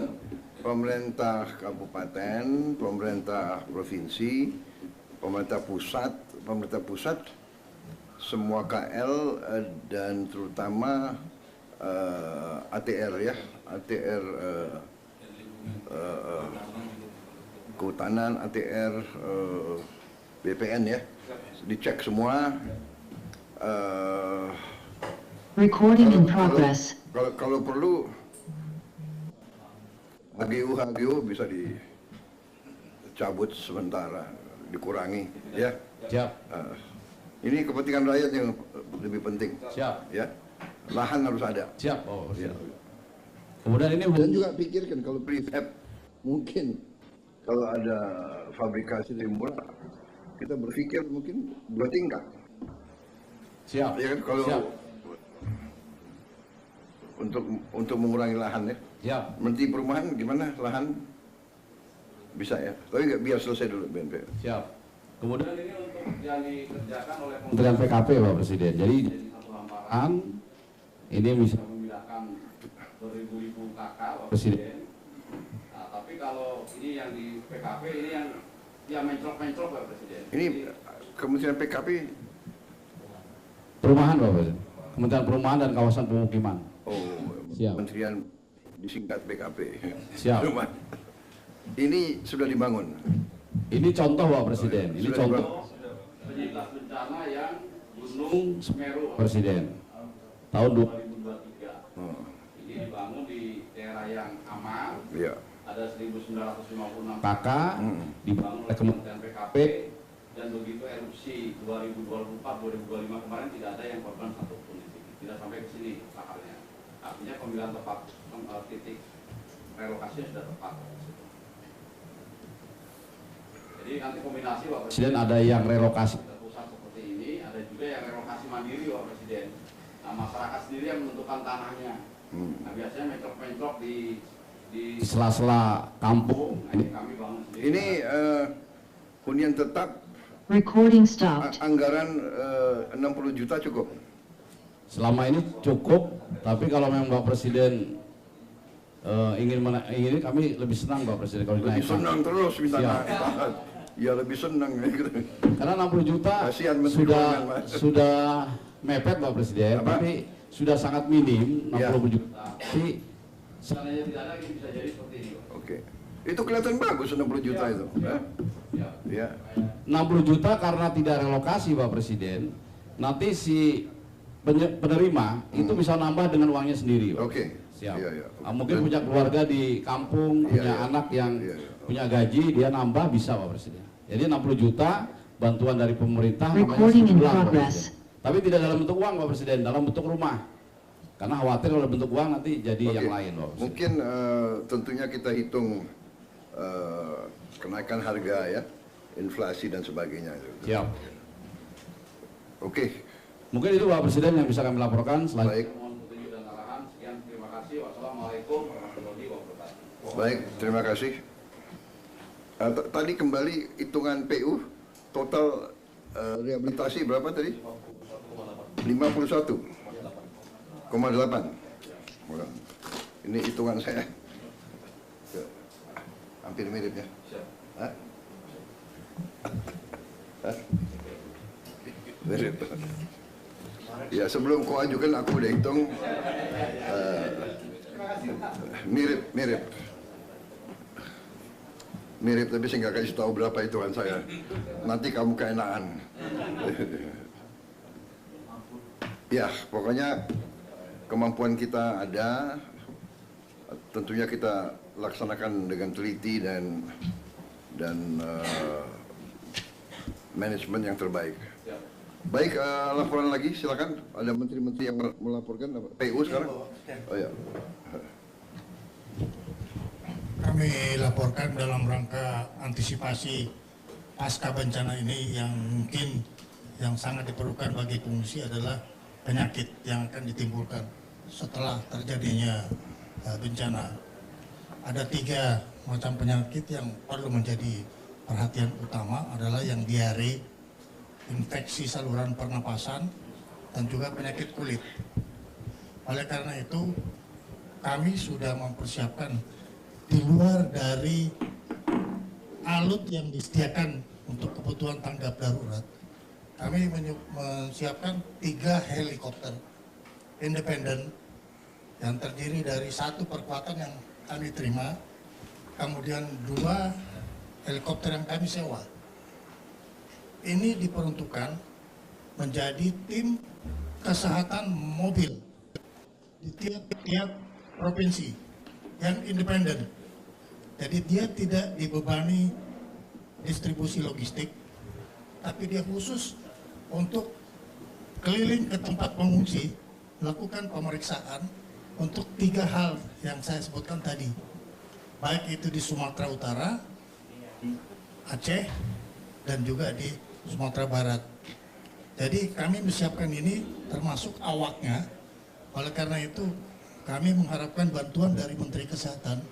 pemerintah kabupaten, pemerintah provinsi, pemerintah pusat, semua KL dan terutama ATR ya, ATR kehutanan, ATR BPN ya, dicek semua. Recording in progress. Kalau perlu HGU bisa dicabut sementara, dikurangi ya. Siap, Ini kepentingan rakyat yang lebih penting siap, ya. Lahan harus ada. siap. Oh, Ya. siap. Kemudian ini Dan juga pikirkan kalau prefab mungkin kalau ada fabrikasi lebih murah, kita berpikir mungkin 2 tingkat. siap, Ya kan kalau siap, untuk mengurangi lahan ya. siap. Menteri Perumahan gimana lahan bisa ya? Tapi nggak biar selesai dulu BNP. Siap. Kemudian ini untuk yang dikerjakan oleh Kementerian PKP Pak Presiden. Jadi satu hamparan ini bisa memindahkan beribu-ribu KK Pak Presiden. Nah, tapi kalau ini yang di PKP ini yang mencrok-mencrok Pak Presiden. Ini Kementerian PKP. Perumahan Pak Presiden. Kementerian Perumahan dan Kawasan Pemukiman. Oh, Siap. Kementerian disingkat PKP. Siap. Rumah. Ini sudah dibangun. Ini contoh Pak Presiden. Ini Sudah contoh penyintas bencana yang Gunung Semeru Pak Presiden. Tahun 2023. Oh, Ini dibangun di daerah yang aman. iya. Ada 1956 KK dibangun oleh Kementerian PKP, dan begitu erupsi 2024-2025 kemarin tidak ada yang korban satupun di sini, tidak sampai ke sini laharnya. Artinya pemilihan tepat titik relokasi sudah tepat. Jadi nanti kombinasi Pak Presiden, ada yang relokasi terpusat seperti ini, ada juga yang relokasi mandiri Pak Presiden. Nah, masyarakat sendiri yang menentukan tanahnya. Nah, biasanya mencrok-mencrok di sela-sela kampung. Ini kami bangun sendiri. Ini hunian tetap Recording stopped. Anggaran 60 juta cukup. Selama ini cukup, tapi kalau memang Bapak Presiden ingin kami lebih senang Bapak Presiden kalau Lebih dinaikkan. senang terus minta Siap. naik. Ya lebih senang. Karena 60 juta Kasihan Menteri Keuangan, Mas. sudah mepet Bapak Presiden, Apa? tapi sudah sangat minim 60 Ya. juta. Tapi seandainya tidak ada, ini bisa jadi seperti ini. Pak. Oke. Itu kelihatan bagus 60 juta itu. Ya. Ya. 60 juta karena tidak relokasi Pak Presiden, nanti si penerima itu bisa nambah dengan uangnya sendiri Pak. Oke. Siap. Iya, iya. Mungkin punya keluarga di kampung, Iya, punya iya. anak yang Iya, iya. punya gaji, dia nambah bisa Pak Presiden. Jadi 60 juta bantuan dari pemerintah namanya Recording in sebulan, Pak progress. Presiden. Tapi tidak dalam bentuk uang Pak Presiden, dalam bentuk rumah. Karena khawatir kalau bentuk uang nanti jadi Oke. yang lain Pak Presiden. Mungkin tentunya kita hitung kenaikan harga ya, inflasi dan sebagainya. Siap. Oke. Mungkin itu Pak Presiden yang bisa kami laporkan. Baik. Selanjutnya mohon petunjuk dan arahan. Sekian, terima kasih. Wassalamualaikum warahmatullahi wabarakatuh. Baik, terima kasih. Tadi kembali hitungan PU total rehabilitasi berapa tadi? 51,8. Ini hitungan saya. Ya, hampir mirip ya. Hah? Hah? Mirip. Ya sebelum kau ajukan aku udah hitung. Mirip. Mirip tapi saya nggak kasih tahu berapa hitungan saya. Nanti kamu keenaan. Ya, pokoknya kemampuan kita ada. Tentunya kita laksanakan dengan teliti dan manajemen yang terbaik. Baik, laporan lagi silakan. Ada menteri-menteri yang melaporkan apa? PU sekarang? Oh ya. Kami laporkan dalam rangka antisipasi pasca bencana ini yang mungkin yang sangat diperlukan bagi pengungsi adalah penyakit yang akan ditimbulkan setelah terjadinya bencana. Ada 3 macam penyakit yang perlu menjadi perhatian utama adalah yang diare, infeksi saluran pernapasan, dan juga penyakit kulit. Oleh karena itu, kami sudah mempersiapkan di luar dari alut yang disediakan untuk kebutuhan tanggap darurat. Kami menyiapkan 3 helikopter independen yang terdiri dari 1 perkuatan yang kami terima, kemudian 2 helikopter yang kami sewa. Ini diperuntukkan menjadi tim kesehatan mobil di tiap-tiap provinsi yang independen. Jadi dia tidak dibebani distribusi logistik, tapi dia khusus untuk keliling ke tempat pengungsi, melakukan pemeriksaan untuk 3 hal yang saya sebutkan tadi. Baik itu di Sumatera Utara, Aceh, dan juga di Sumatera Barat. Jadi kami menyiapkan ini termasuk awaknya. Oleh karena itu kami mengharapkan bantuan dari Menteri Kesehatan.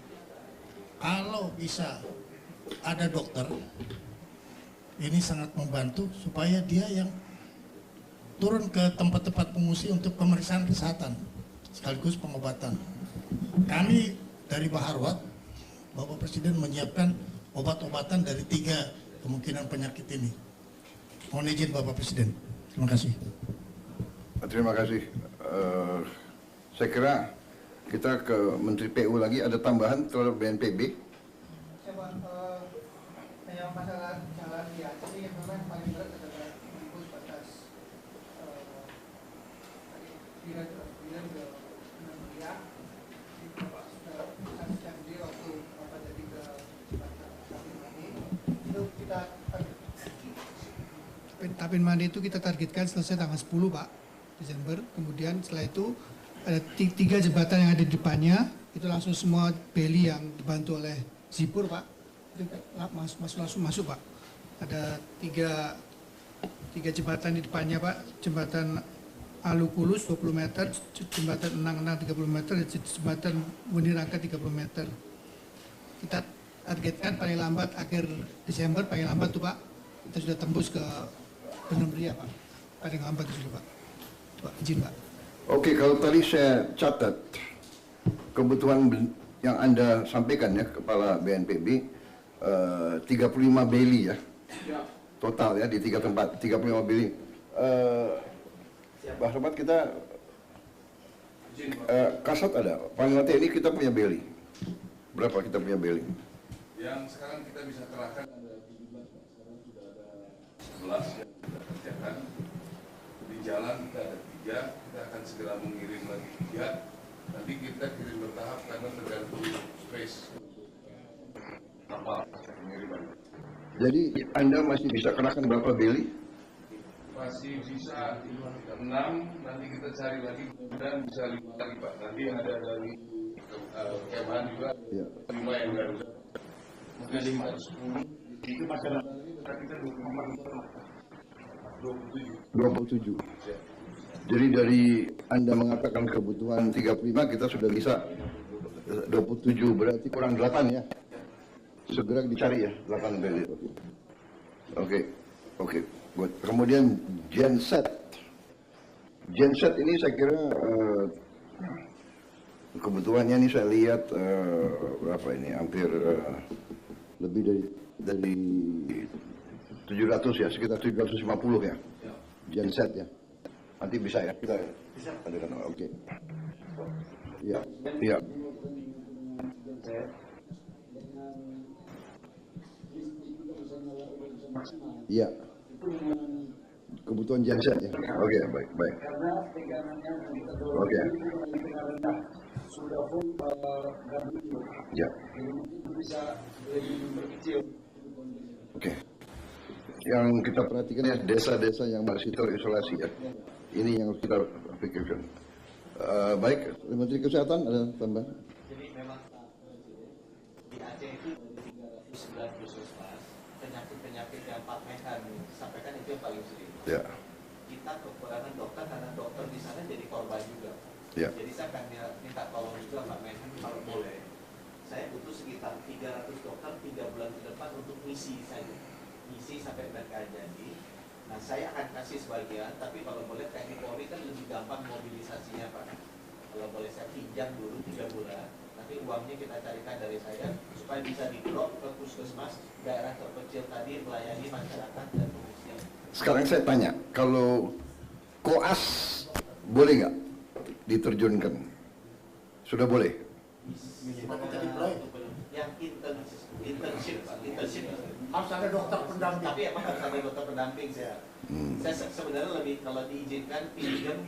Kalau bisa ada dokter, ini sangat membantu supaya dia yang turun ke tempat-tempat pengungsi untuk pemeriksaan kesehatan sekaligus pengobatan. Kami dari Baharwat, Bapak Presiden menyiapkan obat-obatan dari 3 kemungkinan penyakit ini. Mohon izin Bapak Presiden. Terima kasih. Terima kasih. Saya kira kita ke Menteri PU lagi, ada tambahan terhadap BNPB. Yang masalah jalan di Aceh yang memang paling berat adalah menembus batas Biran ke Indonesia. Bapak sudah janji waktu Bapak jadi ke Tapin Mandi itu kita Tapin Mandi itu kita targetkan selesai tanggal 10 Pak Desember. Kemudian setelah itu ada 3 jembatan yang ada di depannya itu langsung semua beli yang dibantu oleh Zipur Pak itu langsung masuk Pak. Ada 3 jembatan di depannya Pak, jembatan Alukulus 20 meter, jembatan Enang-Enang 30 meter, dan jembatan Munirangka 30 meter. Kita targetkan paling lambat akhir Desember paling lambat tuh Pak kita sudah tembus ke Benua Meriah Pak. Ada yang hambat dulu Pak. Pak, izin Pak. Oke, kalau tadi saya catat kebutuhan yang Anda sampaikan ya, Kepala BNPB, 35 beli ya, total ya di 3 tempat, 35 beli. Pak Sobat, kita Kasat ada, Panglima TNI kita punya beli. Berapa kita punya beli? Yang sekarang kita bisa kerahkan ada 17, sekarang sudah ada 11 yang kita kerjakan. Di jalan kita ada 3, kita akan segera mengirim lagi 3. Nanti kita kirim bertahap karena tergantung space kapal pengiriman. Jadi Anda masih bisa kerahkan berapa beli? Masih bisa 6, nanti kita cari lagi dan bisa 5 lagi Pak. Nanti ada dari Kemhan juga, Ya. 5 yang Garuda. Mungkin 5 atau 10. Itu masalah kita 27. Jadi dari Anda mengatakan kebutuhan 35, kita sudah bisa 27, berarti kurang 8 ya. Segera dicari ya, 8 beli. Oke. Good. Kemudian genset. Genset ini saya kira kebutuhannya ini saya lihat berapa ini, hampir lebih dari 700 ya, sekitar 750 ya. Genset ya. Nanti bisa ya kita adakan. Oke. Ya. Iya. Kebutuhan genset ya. Oke, baik. Oke. Ya. Oke. Yang kita perhatikan ya, desa-desa yang masih terisolasi ya. Ini yang harus kita pikirkan. Baik, Menteri Kesehatan ada tambahan? Jadi memang di Aceh itu 309 puskesmas, penyakit-penyakit yang Pak Menhan sampaikan itu yang paling sering. Ya. Kita kekurangan dokter karena dokter di sana jadi korban juga. Ya. Jadi saya akan minta tolong juga Pak Menhan kalau boleh. Saya butuh sekitar 300 dokter 3 bulan ke depan untuk misi saja. Misi sampai mereka jadi. Nah, saya akan kasih sebagian, tapi kalau boleh teknik Polri kan lebih gampang mobilisasinya Pak. Kalau boleh saya pinjam dulu 3 bulan, nanti uangnya kita carikan dari saya supaya bisa di-drop ke puskesmas daerah terpencil tadi melayani masyarakat dan pengungsian. Sekarang saya tanya, kalau koas boleh nggak diterjunkan? Sudah boleh? Yang internship Pak, internship. Harus ada dokter pendamping. Tapi emang harus ada dokter pendamping saya. Saya sebenarnya lebih kalau diizinkan pinjam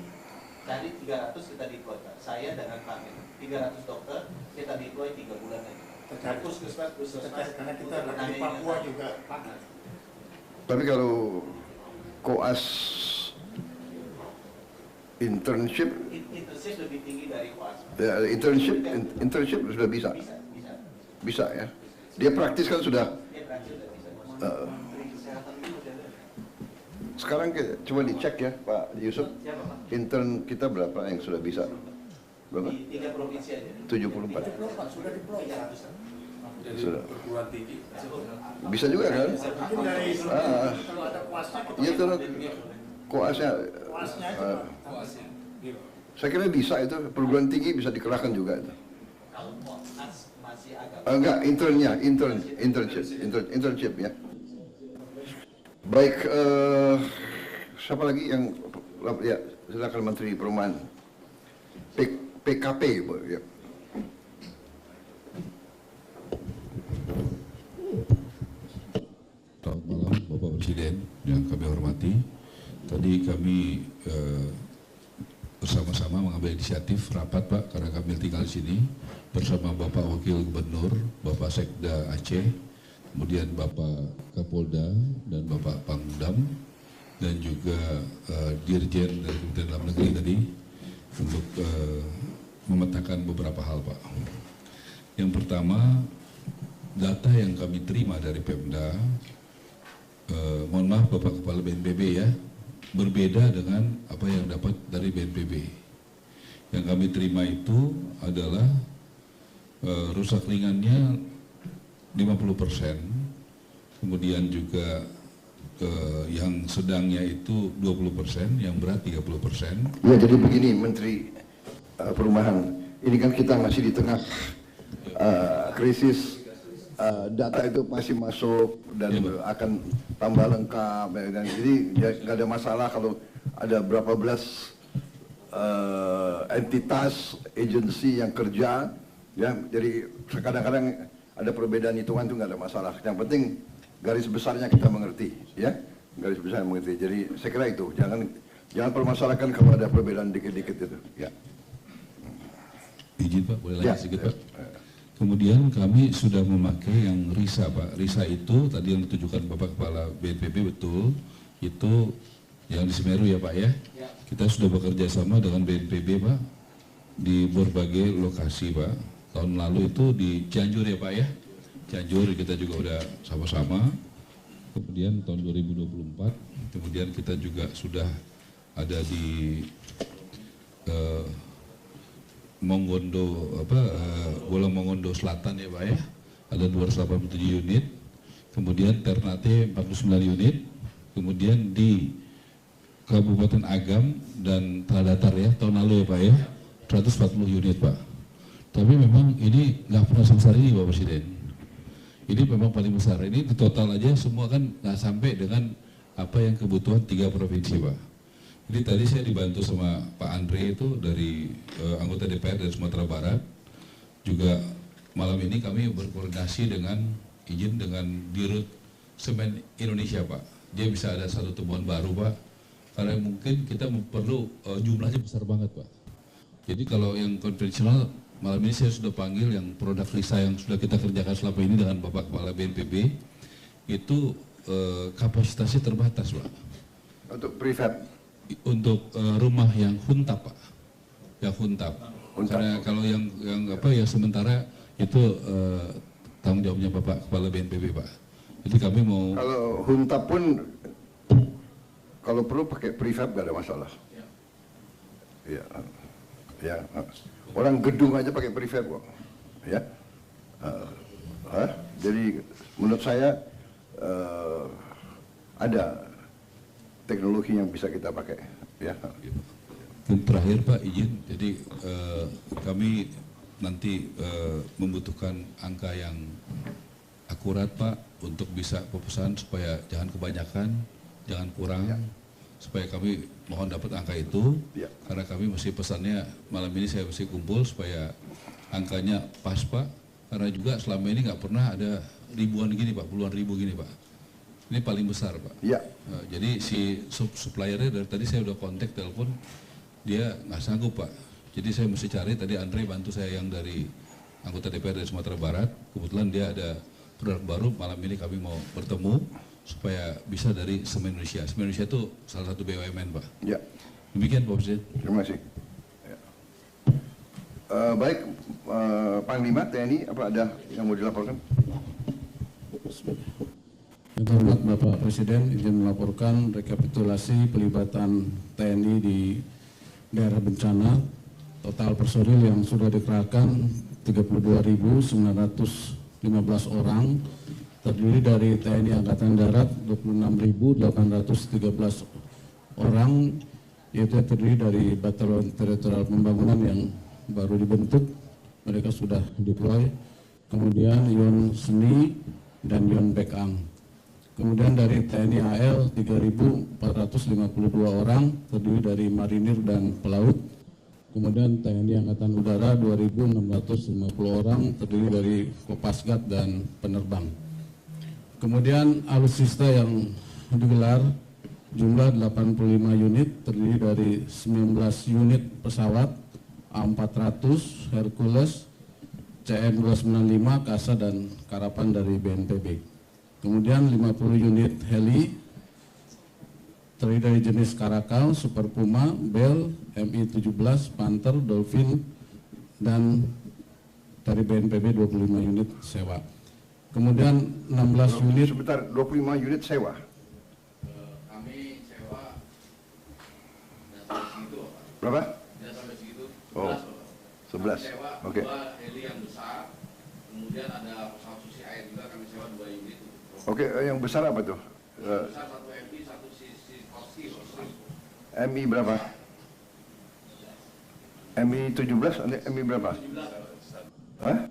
cari 300 kita deploy Pak. Saya dengan Pak Men. 300 dokter kita deploy 3 bulan lagi. Puskesmas Karena kita di Papua juga Pak. Tapi kalau koas internship lebih tinggi dari koas. ya, internship sudah bisa. Bisa ya. Dia praktis kan sudah. Sekarang coba dicek ya Pak Yusuf, intern kita berapa yang sudah bisa? Berapa? Di 3 provinsi aja. 74. Sudah deploy. Jadi Sudah. perguruan tinggi. Bisa juga kan? Mungkin dari kalau ada kuasnya kita Iya tuh koasnya. Saya kira bisa itu, perguruan tinggi bisa dikerahkan juga itu. Kalau koas masih agak Enggak, internship ya. Baik, siapa lagi yang ya, silakan Menteri Perumahan. PKP ya. Selamat malam Bapak Presiden yang kami hormati. Tadi kami bersama-sama mengambil inisiatif rapat Pak, karena kami tinggal di sini bersama Bapak Wakil Gubernur, Bapak Sekda Aceh, kemudian Bapak Kapolda dan Bapak Pangdam, dan juga Dirjen dari Kementerian Dalam Negeri tadi untuk memetakan beberapa hal Pak. Yang pertama, data yang kami terima dari Pemda, mohon maaf Bapak Kepala BNPB ya, berbeda dengan apa yang dapat dari BNPB. Yang kami terima itu adalah rusak ringannya 50%, kemudian juga yang sedangnya itu 20%, yang berat 30%. Ya, jadi begini Menteri Perumahan, ini kan kita masih di tengah krisis, data itu masih masuk dan akan tambah lengkap, dan jadi nggak ada masalah kalau ada berapa belas entitas, agensi yang kerja, ya. Jadi kadang-kadang ada perbedaan hitungan itu nggak ada masalah. Yang penting garis besarnya kita mengerti, ya. Garis besarnya mengerti. Jadi saya kira itu, jangan permasalahkan kalau ada perbedaan dikit-dikit itu, ya. Izin Pak, boleh lagi sedikit Pak? Kemudian kami sudah memakai yang RISA Pak. RISA itu tadi yang ditujukan Bapak Kepala BNPB, betul. Itu yang di Semeru ya Pak ya. Kita sudah bekerja sama dengan BNPB Pak di berbagai lokasi Pak. Tahun lalu itu di Cianjur ya Pak ya. Cianjur kita juga udah sama-sama. Kemudian tahun 2024, kemudian kita juga sudah ada di Mongondo, Bola Mongondo Selatan ya Pak ya, ada 287 unit, kemudian Ternate 49 unit, kemudian di Kabupaten Agam dan Tanah Datar ya, tahun lalu ya Pak ya, 140 unit Pak. Tapi memang ini nggak pernah sebesar ini Pak Presiden. Ini memang paling besar, ini di total aja semua kan nggak sampai dengan apa yang kebutuhan 3 provinsi Pak. Jadi tadi saya dibantu sama Pak Andre itu dari anggota DPR dari Sumatera Barat. Juga malam ini kami berkoordinasi dengan Dirut Semen Indonesia Pak. Dia bisa ada satu temuan baru Pak. Karena mungkin kita perlu jumlahnya besar banget Pak. Jadi kalau yang konvensional malam ini saya sudah panggil yang produk RISA yang sudah kita kerjakan selama ini dengan Bapak Kepala BNPB. Itu kapasitasnya terbatas Pak. Untuk prefab? Untuk rumah yang huntap Pak, yang huntap. Karena kalau yang sementara itu tanggung jawabnya Bapak Kepala BNPB Pak. Jadi kami mau. Kalau huntap pun, kalau perlu pakai prefab gak ada masalah. Ya, ya. Orang gedung aja pakai prefab kok, ya. Jadi menurut saya ada teknologi yang bisa kita pakai, ya. Dan terakhir Pak izin, jadi kami nanti membutuhkan angka yang akurat Pak untuk bisa pemesanan supaya jangan kebanyakan, jangan kurang, ya. Supaya kami mohon dapat angka itu, ya. Karena kami mesti pesannya malam ini saya mesti kumpul supaya angkanya pas Pak, karena juga selama ini nggak pernah ada ribuan gini Pak, puluhan ribu gini Pak. Ini paling besar Pak. Iya. Jadi si suppliernya dari tadi saya udah kontak telepon, dia nggak sanggup Pak. Jadi saya mesti cari, tadi Andre bantu saya yang dari anggota DPR dari Sumatera Barat. Kebetulan dia ada produk baru, malam ini kami mau bertemu supaya bisa dari Semen Indonesia. Semen Indonesia itu salah satu BUMN Pak. Iya. Demikian Pak Presiden. Terima kasih. Ya. Baik, Panglima TNI, apa ada yang mau dilaporkan? Yang terhormat Bapak Presiden, izin melaporkan rekapitulasi pelibatan TNI di daerah bencana. Total personil yang sudah dikerahkan 32.915 orang, terdiri dari TNI Angkatan Darat 26.813 orang, yaitu terdiri dari Batalion Teritorial Pembangunan yang baru dibentuk, mereka sudah deploy, kemudian Yon Seni dan Yon Bekang. Kemudian dari TNI AL 3.452 orang, terdiri dari marinir dan pelaut. Kemudian TNI Angkatan Udara 2.650 orang, terdiri dari Kopasgat dan penerbang. Kemudian alutsista yang digelar jumlah 85 unit, terdiri dari 19 unit pesawat A400, Hercules, CN-295, Kasa dan Karapan dari BNPB. Kemudian 50 unit heli terdiri dari jenis Karakal, Super Puma, Bell, Mi-17, Panther, Dolphin, dan dari BNPB 25 unit sewa. Kemudian 16 unit. Sebentar, 25 unit sewa. Kami sewa berapa? tidak sampai segitu. Oh, 11. Oke. Dua heli yang besar, kemudian ada pesawat susi air juga kami sewa 2 unit. Oke, yang besar apa tuh? MI berapa? MI 17, MI berapa? Hah?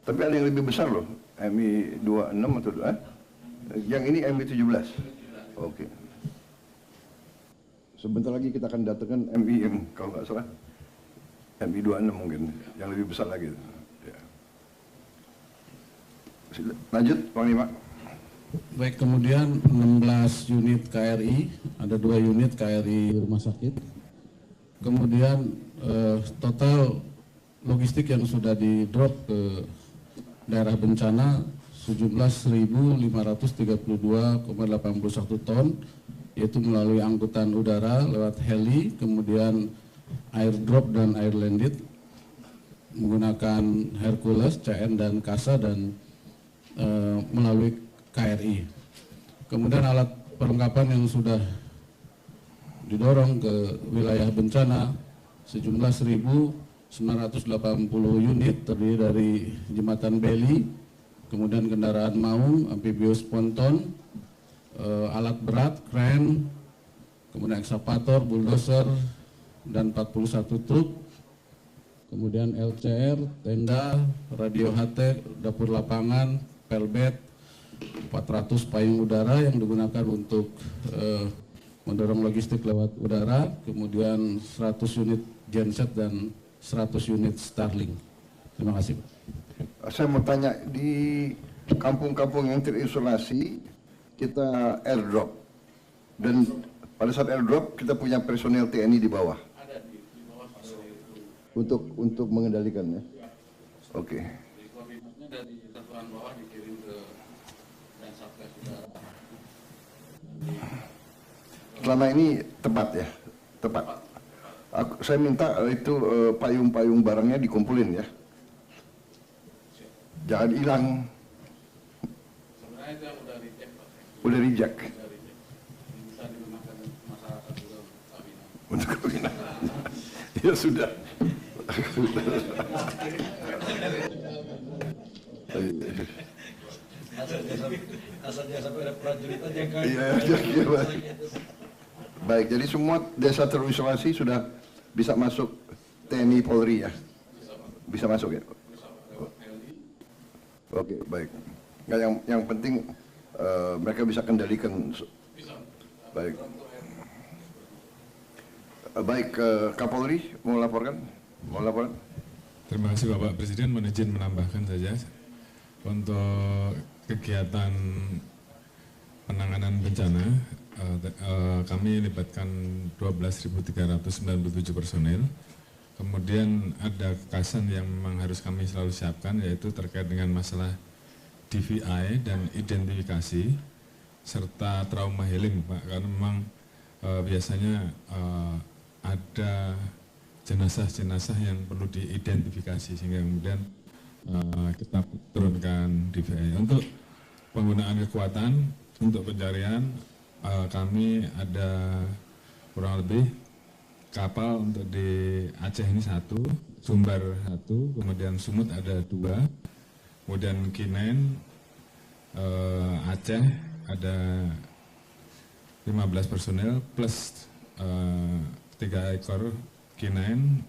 Tapi ada yang lebih besar loh, MI 26 atau yang ini MI 17. Oke. Sebentar lagi kita akan datangkan MIM kalau nggak salah. MI 26 mungkin, yang lebih besar lagi. Ya. Lanjut, Panglima. Baik, kemudian 16 unit KRI, ada 2 unit KRI rumah sakit. Kemudian total logistik yang sudah di drop ke daerah bencana sejumlah 1.532,81 ton, yaitu melalui angkutan udara lewat heli, kemudian airdrop dan air landed menggunakan Hercules, CN dan Kasa, dan melalui KRI. Kemudian alat perlengkapan yang sudah didorong ke wilayah bencana sejumlah 1.980 unit, terdiri dari jembatan beli, kemudian kendaraan maung, amfibius ponton, alat berat, kren, kemudian ekskavator, bulldozer, dan 41 truk, kemudian LCR, tenda, radio HT, dapur lapangan, pelbet, 400 payung udara yang digunakan untuk mendorong logistik lewat udara, kemudian 100 unit genset dan 100 unit Starlink. Terima kasih. Saya mau tanya, di kampung-kampung yang terisolasi kita airdrop, dan pada saat airdrop kita punya personel TNI di bawah. Ada di bawah untuk mengendalikannya. Oke. Koordinatnya dari satuan bawah dikirim ke dan Satgas Udara. Selama ini tepat ya, tepat. Saya minta itu payung-payung barangnya dikumpulin ya, jangan hilang. Sebenarnya itu yang udah reject, Pak. Udah reject. Bisa digunakan masyarakat juga kawinan. Untuk kawinan. Ya sudah. Asalnya sampai ada prajurit aja kan. Iya. Baik, jadi semua desa terisolasi sudah bisa masuk TNI Polri ya? Bisa masuk ya? Oke, baik. Nggak, yang penting mereka bisa kendalikan. Baik. Baik, Kapolri mau laporkan? Mau laporan? Terima kasih Bapak Presiden. Mohon izin menambahkan saja untuk kegiatan penanganan bencana. Kami libatkan 12.397 personil. Kemudian ada kekasan yang memang harus kami selalu siapkan, yaitu terkait dengan masalah DVI dan identifikasi serta trauma healing, Pak. Karena memang biasanya ada jenazah-jenazah yang perlu diidentifikasi, sehingga kemudian kita turunkan DVI. Untuk penggunaan kekuatan untuk pencarian, kami ada kurang lebih kapal untuk di Aceh ini 1, Sumbar 1, kemudian Sumut ada 2, kemudian K9 Aceh ada 15 personel plus 3 ekor K9,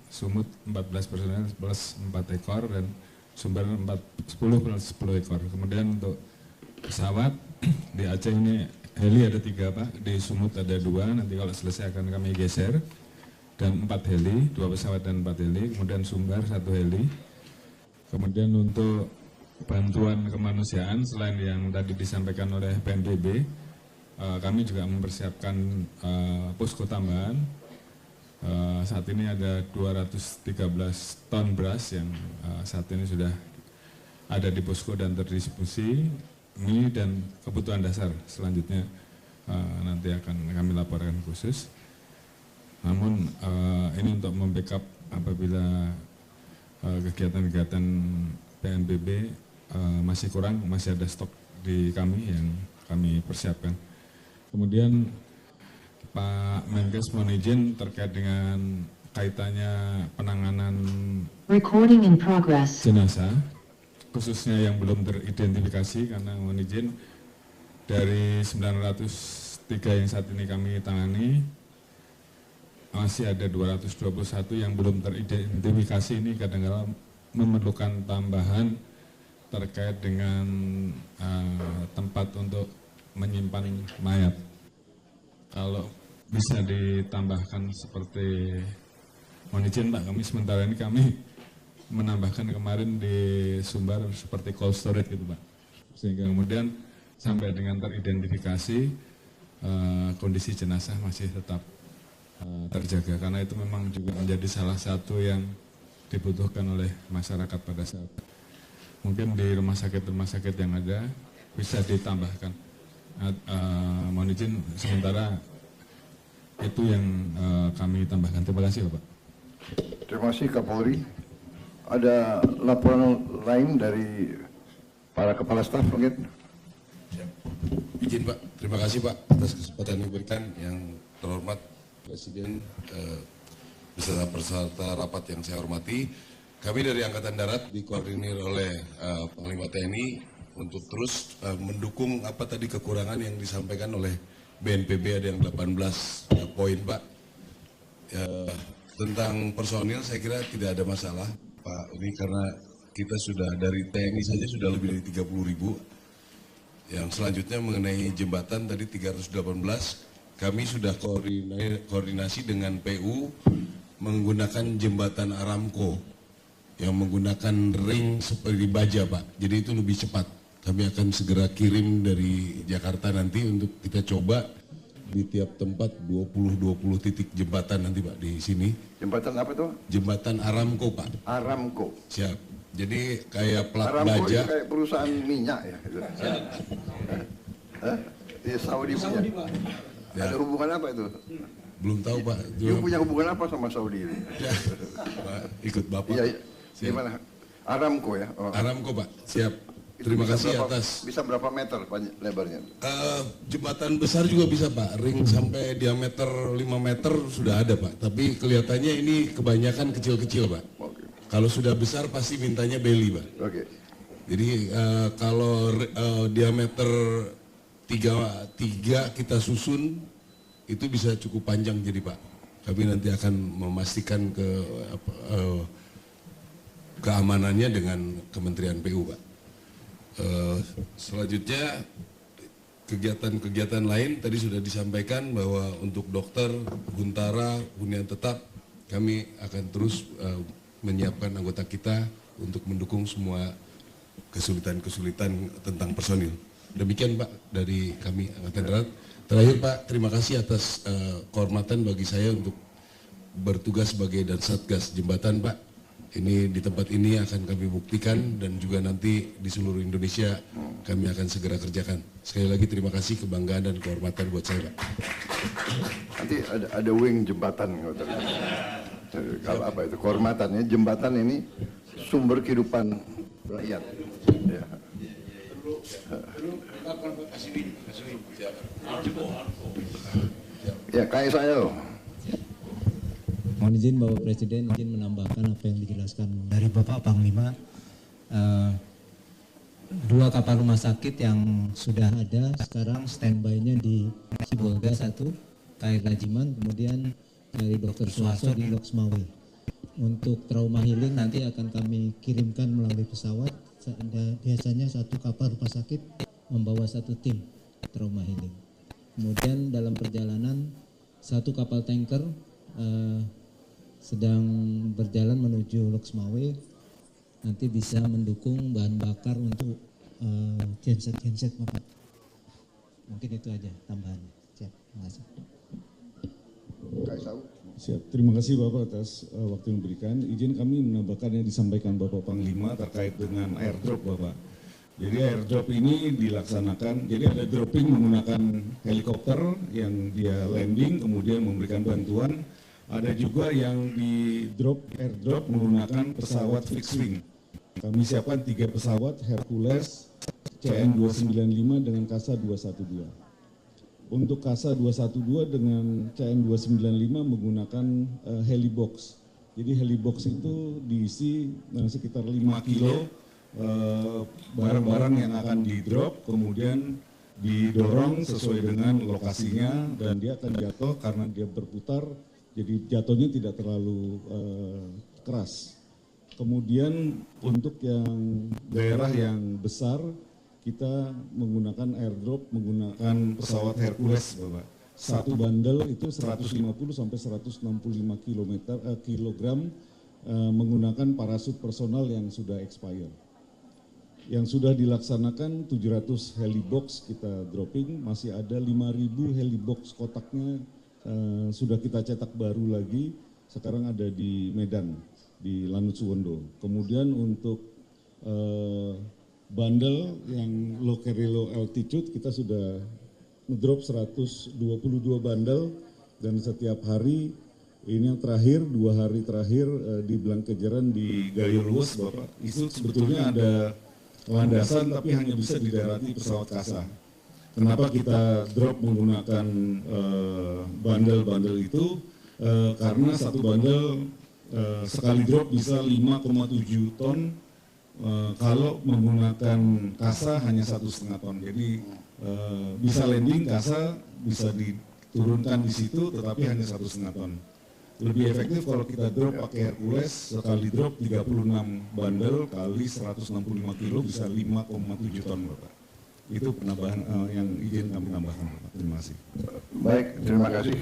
Sumut 14 personel plus 4 ekor, dan Sumber 10 plus 10 ekor. Kemudian untuk pesawat di Aceh ini heli ada 3 Pak, di Sumut ada 2, nanti kalau selesai akan kami geser, dan 4 heli, 2 pesawat dan 4 heli, kemudian Sumbar 1 heli. Kemudian untuk bantuan kemanusiaan, selain yang tadi disampaikan oleh PNBB, kami juga mempersiapkan posko tambahan. Saat ini ada 213 ton beras yang saat ini sudah ada di posko dan terdistribusi. Ini dan kebutuhan dasar selanjutnya nanti akan kami laporkan khusus. Namun ini untuk membackup apabila kegiatan-kegiatan PNBB masih kurang, masih ada stok di kami yang kami persiapkan. Kemudian Pak Menkes mohon izin terkait dengan kaitannya penanganan Recording in progress. jenazah, khususnya yang belum teridentifikasi, karena mohon izin dari 903 yang saat ini kami tangani, masih ada 221 yang belum teridentifikasi. Ini kadang-kadang memerlukan tambahan terkait dengan tempat untuk menyimpan mayat. Kalau bisa ditambahkan seperti, mohon izin Pak, kami sementara ini kami menambahkan kemarin di Sumbar seperti cold storage gitu Pak, sehingga kemudian sampai dengan teridentifikasi kondisi jenazah masih tetap terjaga, karena itu memang juga menjadi salah satu yang dibutuhkan oleh masyarakat pada saat mungkin di rumah sakit yang ada bisa ditambahkan. Mohon izin sementara itu yang kami tambahkan. Terima kasih Bapak. Terima kasih Kapolri. Ada laporan lain dari para kepala staf mungkin? Izin Pak, terima kasih Pak atas kesempatan yang diberikan. Yang terhormat Presiden beserta peserta rapat yang saya hormati. Kami dari Angkatan Darat dikoordinir oleh Panglima TNI untuk terus mendukung apa tadi kekurangan yang disampaikan oleh BNPB, ada yang 18 poin Pak. Tentang personil saya kira tidak ada masalah Pak, ini karena kita sudah dari TNI saja sudah lebih dari 30.000. Yang selanjutnya mengenai jembatan tadi 318, kami sudah koordinasi dengan PU menggunakan jembatan Aramco yang menggunakan ring seperti baja Pak, jadi itu lebih cepat. Kami akan segera kirim dari Jakarta nanti untuk kita coba di tiap tempat 20 titik jembatan nanti Pak di sini. Jembatan apa tuh? Jembatan Aramco Pak. Aramco. Siap. Jadi kayak plat Aramco baja. itu kayak perusahaan minyak ya. Di Saudi punya. Ya. Ada hubungan apa itu? Belum tahu Pak. Dia punya hubungan apa sama Saudi ini? Ya. Pak, ikut Bapak. Iya. Gimana? Aramco ya? Oh. Aramco Pak. Siap. Itu Terima bisa kasih berapa, atas. Bisa berapa meter lebarnya? Jembatan besar juga bisa Pak, ring sampai diameter 5 meter sudah ada Pak. Tapi kelihatannya ini kebanyakan kecil-kecil Pak. Okay. Kalau sudah besar pasti mintanya beli Pak. Oke. Jadi kalau diameter 3 kita susun itu bisa cukup panjang jadi Pak. Kami nanti akan memastikan keamanannya dengan Kementerian PU Pak. Selanjutnya kegiatan-kegiatan lain tadi sudah disampaikan bahwa untuk dokter, huntara, hunian tetap kami akan terus menyiapkan anggota kita untuk mendukung semua kesulitan-kesulitan tentang personil. Demikian Pak dari kami Angkatan Darat. Terakhir Pak, terima kasih atas kehormatan bagi saya untuk bertugas sebagai Dansatgas Jembatan Pak. Ini di tempat ini akan kami buktikan dan juga nanti di seluruh Indonesia kami akan segera kerjakan. Sekali lagi terima kasih, kebanggaan dan kehormatan buat saya Pak. Nanti ada wing jembatan. Kalau apa itu kehormatannya, jembatan ini sumber kehidupan rakyat. Ya. Ya kayak saya. Mohon izin Bapak Presiden, izin menambahkan apa yang dijelaskan dari Bapak Panglima. 2 kapal rumah sakit yang sudah ada sekarang standby-nya di Sibolga 1, KRI Rajiman, kemudian dari Dr. Suharto di Loksmawe. Untuk trauma healing nanti akan kami kirimkan melalui pesawat. Biasanya 1 kapal rumah sakit membawa 1 tim trauma healing. Kemudian dalam perjalanan 1 kapal tanker sedang berjalan menuju Loksmawe, nanti bisa mendukung bahan bakar untuk genset Bapak. Mungkin itu aja tambahannya. Siap, terima kasih. Siap, terima kasih Bapak atas waktu yang diberikan. Izin kami menambahkan yang disampaikan Bapak Panglima terkait dengan airdrop Bapak. Jadi airdrop ini dilaksanakan, jadi ada dropping menggunakan helikopter yang dia landing kemudian memberikan bantuan. Ada juga yang di airdrop menggunakan pesawat fixed wing. Kami siapkan 3 pesawat Hercules CN-295 dengan Kasa 212. Untuk Kasa 212 dengan CN-295 menggunakan helibox. Jadi helibox itu diisi sekitar 5 kilo barang-barang yang akan di drop, kemudian didorong sesuai dengan lokasinya dan dia akan jatuh karena dia berputar, jadi jatuhnya tidak terlalu keras. Kemudian untuk yang daerah yang besar, kita menggunakan airdrop, menggunakan pesawat Hercules, Bapak. Satu bandel itu 150 sampai 165 kilogram menggunakan parasut personal yang sudah expire. Yang sudah dilaksanakan 700 helibox kita dropping, masih ada 5.000 helibox kotaknya sudah kita cetak baru lagi, sekarang ada di Medan, di Lanut Suwondo. Kemudian untuk bandel yang low carry low altitude kita sudah ngedrop 122 bandel, dan setiap hari ini yang terakhir 2 hari terakhir di Blangkejeran di Gayo Luwes, Bapak, itu sebetulnya ada landasan tapi hanya bisa didarati pesawat kasa. Kenapa kita drop menggunakan bandel-bandel itu? Karena satu bandel sekali drop bisa 5,7 ton, kalau menggunakan kasa hanya 1,5 ton. Jadi bisa landing kasa, bisa diturunkan di situ, tetapi hanya 1,5 ton. Lebih efektif kalau kita drop pakai Hercules, sekali drop 36 bandel kali 165 kilo bisa 5,7 ton, Bapak. Itu penambahan yang izin kami tambahkan, Bapak. Terima kasih. Baik, terima kasih.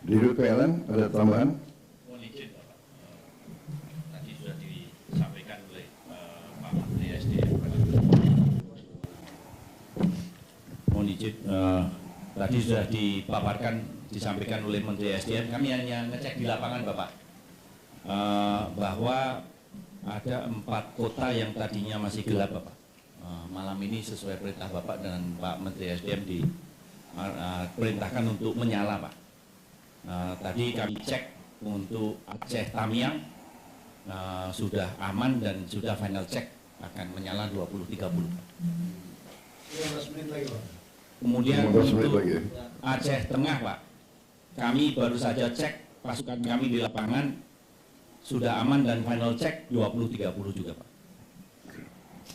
Di PLN ada tambahan? Mohon izin, Bapak. Tadi sudah disampaikan oleh Pak Menteri SDM. Mohon izin, tadi sudah disampaikan oleh Menteri SDM. Kami hanya ngecek di lapangan, Bapak, bahwa ada 4 kota yang tadinya masih gelap, Bapak. Malam ini sesuai perintah Bapak dan Pak Menteri SDM diperintahkan untuk menyala, Pak. Tadi kami cek untuk Aceh Tamiang sudah aman dan sudah final check akan menyala 20.30. 15 menit lagi, Pak. Kemudian untuk Aceh Tengah, Pak, kami baru saja cek pasukan kami di lapangan sudah aman dan final check 20.30 juga, Pak.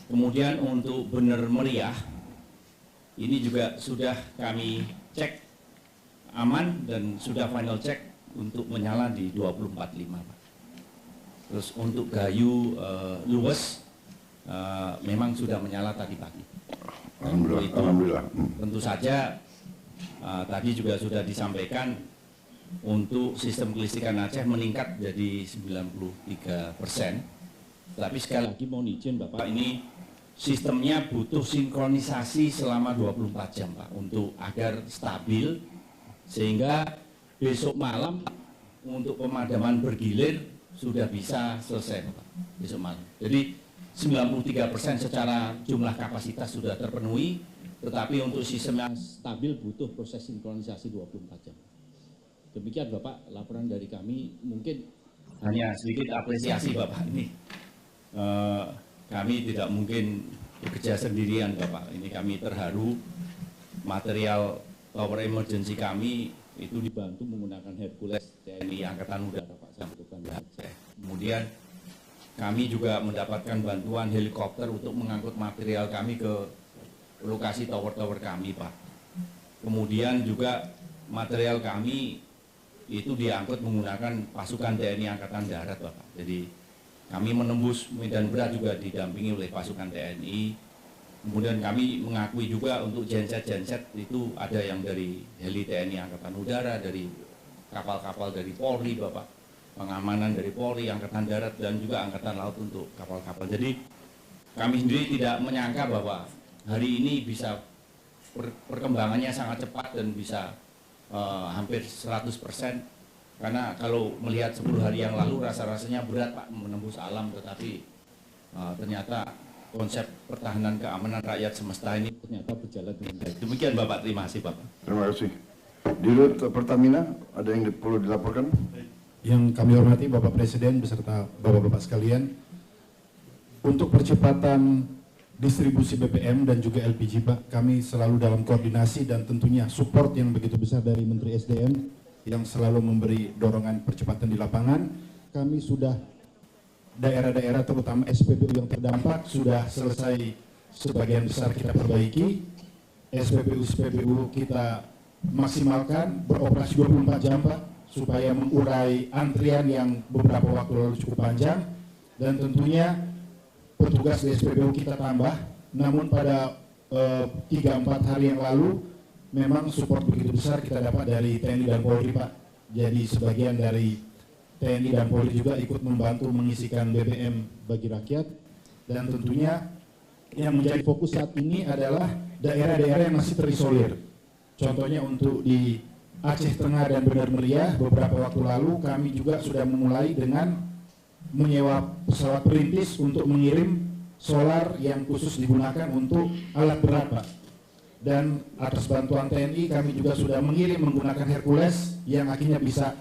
Kemudian untuk Bener Meriah ini juga sudah kami cek aman dan sudah final check untuk menyala di 24.5, Pak. Terus untuk Gayo Luwes memang sudah menyala tadi pagi. Alhamdulillah. Tentu saja tadi juga sudah disampaikan untuk sistem kelistrikan Aceh meningkat jadi 93%. Tapi sekali lagi mohon izin Bapak, ini sistemnya butuh sinkronisasi selama 24 jam, Pak, untuk agar stabil sehingga besok malam untuk pemadaman bergilir sudah bisa selesai, Pak, besok malam. Jadi 93% secara jumlah kapasitas sudah terpenuhi, tetapi untuk sistem yang stabil butuh proses sinkronisasi 24 jam. Demikian Bapak laporan dari kami, mungkin hanya sedikit apresiasi Bapak ini. Kami tidak mungkin bekerja sendirian, Bapak. Ini kami terharu, material tower emergency kami itu dibantu menggunakan Hercules TNI Angkatan Udara, Pak, sampai ke Banda Aceh. Kemudian kami juga mendapatkan bantuan helikopter untuk mengangkut material kami ke lokasi tower-tower kami, Pak. Kemudian juga material kami itu diangkut menggunakan pasukan TNI Angkatan Darat, Bapak. Jadi kami menembus medan berat juga didampingi oleh pasukan TNI. Kemudian kami mengakui juga untuk genset-genset itu ada yang dari heli TNI Angkatan Udara, dari kapal-kapal dari Polri, Bapak, pengamanan dari Polri, Angkatan Darat, dan juga Angkatan Laut untuk kapal-kapal. Jadi kami sendiri tidak menyangka bahwa hari ini bisa perkembangannya sangat cepat dan bisa hampir 100%. Karena kalau melihat 10 hari yang lalu rasa-rasanya berat, Pak, menembus alam, tetapi ternyata konsep pertahanan keamanan rakyat semesta ini ternyata berjalan dengan baik. Demikian Bapak, terima kasih Bapak. Terima kasih. Di Rut Pertamina ada yang perlu dilaporkan? Yang kami hormati Bapak Presiden beserta Bapak-Bapak sekalian, untuk percepatan distribusi BBM dan juga LPG, Pak, kami selalu dalam koordinasi dan tentunya support yang begitu besar dari Menteri SDM yang selalu memberi dorongan percepatan di lapangan. Kami sudah daerah-daerah terutama SPBU yang terdampak sudah selesai sebagian besar kita perbaiki. SPBU kita maksimalkan beroperasi 24 jam Pak, supaya mengurai antrian yang beberapa waktu lalu cukup panjang, dan tentunya petugas di SPBU kita tambah. Namun pada 3-4 hari yang lalu memang support begitu besar kita dapat dari TNI dan Polri Pak. Jadi sebagian dari TNI dan Polri juga ikut membantu mengisikan BBM bagi rakyat, dan tentunya yang menjadi fokus saat ini adalah daerah-daerah yang masih terisolir. Contohnya untuk di Aceh Tengah dan Benar Meriah beberapa waktu lalu kami juga sudah memulai dengan menyewa pesawat perintis untuk mengirim solar yang khusus digunakan untuk alat berat Pak. Dan atas bantuan TNI kami juga sudah mengirim menggunakan Hercules yang akhirnya bisa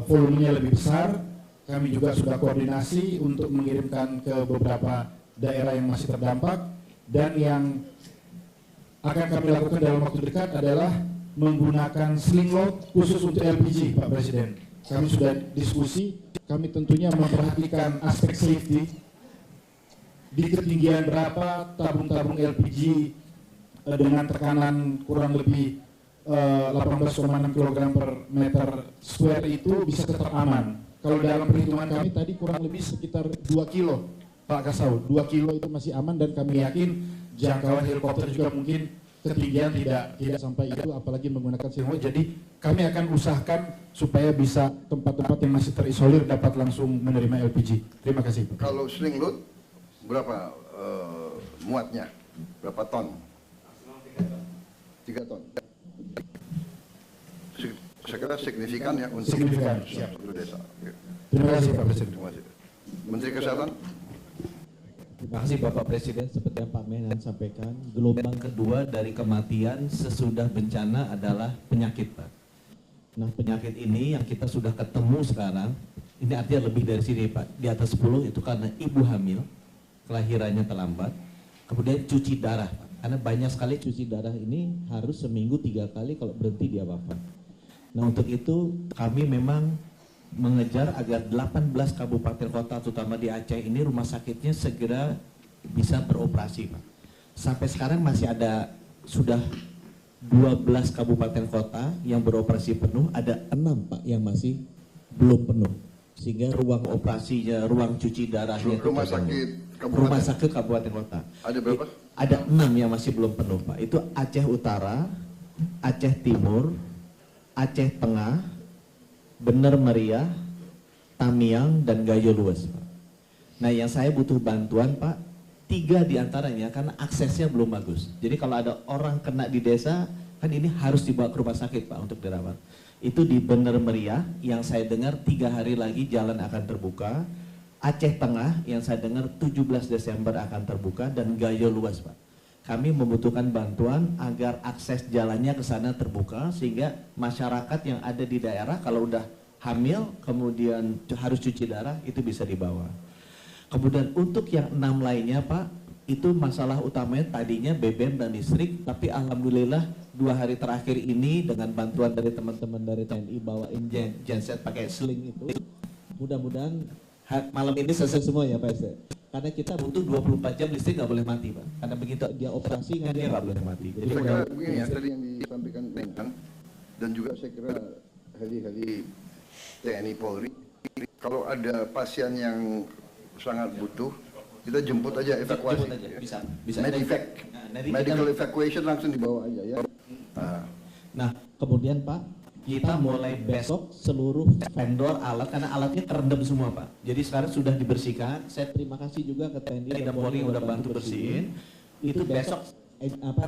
volumenya lebih besar. Kami juga sudah koordinasi untuk mengirimkan ke beberapa daerah yang masih terdampak, dan yang akan kami lakukan dalam waktu dekat adalah menggunakan sling load khusus untuk LPG Pak Presiden. Kami sudah diskusi, kami tentunya memperhatikan aspek safety, di ketinggian berapa tabung-tabung LPG dengan tekanan kurang lebih 18,6 kg per meter square itu bisa tetap aman. Kalau dalam perhitungan kami tadi kurang lebih sekitar 2 kilo Pak Kasau, 2 kilo itu masih aman, dan kami yakin jangkauan helikopter juga mungkin ketinggian tidak sampai itu, apalagi menggunakan sling. Jadi kami akan usahakan supaya bisa tempat-tempat yang masih terisolir dapat langsung menerima LPG. Terima kasih. Kalau sling load berapa muatnya? Berapa ton? 3 ton. Saya kira signifikan ya untuk signifikan. Satu desa. Terima kasih Pak Presiden. Terima kasih. Menteri Kesehatan. Terima kasih Bapak Presiden. Seperti yang Pak Menhan sampaikan, gelombang kedua dari kematian sesudah bencana adalah penyakit Pak. Nah penyakit ini yang kita sudah ketemu sekarang, ini artinya lebih dari sini Pak. Di atas 10 itu karena ibu hamil, kelahirannya terlambat, kemudian cuci darah Pak. Karena banyak sekali cuci darah ini harus seminggu 3 kali, kalau berhenti dia wafat. Nah untuk itu kami memang mengejar agar 18 kabupaten kota terutama di Aceh ini rumah sakitnya segera bisa beroperasi Pak. Sampai sekarang masih ada sudah 12 kabupaten kota yang beroperasi penuh, ada 6 Pak yang masih belum penuh. Sehingga ruang operasinya, ruang cuci darahnya rumah sakit kabupaten. Rumah sakit kabupaten kota. Ada berapa? Ada 6 yang masih belum penuh Pak. Itu Aceh Utara, Aceh Timur, Aceh Tengah, Benar Meriah, Tamiang, dan Gayo Luas Pak. Nah yang saya butuh bantuan Pak, 3 diantaranya karena aksesnya belum bagus. Jadi kalau ada orang kena di desa, kan ini harus dibawa ke rumah sakit Pak untuk dirawat. Itu di Benar Meriah yang saya dengar 3 hari lagi jalan akan terbuka. Aceh Tengah yang saya dengar 17 Desember akan terbuka, dan Gayo Luas Pak. Kami membutuhkan bantuan agar akses jalannya ke sana terbuka, sehingga masyarakat yang ada di daerah kalau udah hamil kemudian harus cuci darah itu bisa dibawa. Kemudian untuk yang 6 lainnya Pak, itu masalah utamanya tadinya BBM dan listrik, tapi alhamdulillah 2 hari terakhir ini dengan bantuan dari teman-teman dari TNI bawain genset pakai sling itu, mudah-mudahan malam ini selesai semua ya Pak Ese. Karena kita butuh 24 jam listrik nggak boleh mati Pak. Karena begitu dia operasi kan dia nggak boleh mati. Jadi saya kira begini ya, tadi yang disampaikan Menhan, dan juga saya kira heli-heli TNI Polri, kalau ada pasien yang sangat butuh, kita jemput aja, evakuasi. Jemput aja, bisa. Medivac, medical evacuation langsung dibawa aja ya. Nah kemudian Pak, kita mulai besok seluruh vendor alat, karena alatnya kerendam semua Pak. Jadi sekarang sudah dibersihkan. Saya terima kasih juga ke TNI dan Polri yang udah bantu bersihin. Itu besok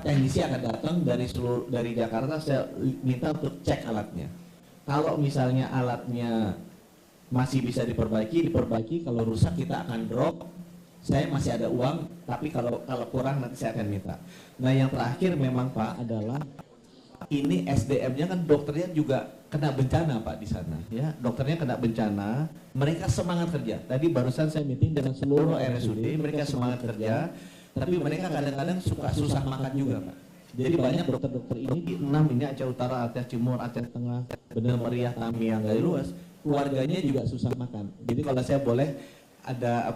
teknisi akan datang dari Jakarta. Saya minta untuk cek alatnya. Kalau misalnya alatnya masih bisa diperbaiki. Kalau rusak kita akan drop. Saya masih ada uang, tapi kalau kurang nanti saya akan minta. Nah yang terakhir memang Pak adalah ini SDM-nya kan dokternya juga kena bencana Pak di sana ya. Dokternya kena bencana, mereka semangat kerja. Tadi barusan saya meeting dengan seluruh RSUD, mereka semangat kerja, tapi mereka kadang-kadang suka susah makan juga Pak. Jadi banyak dokter-dokter ini di 6 ini Aceh Utara, Aceh Timur, Aceh Tengah, Benar Meriah, Tamiang, Gayo Luas, keluarganya juga susah makan. Jadi kalau saya boleh ada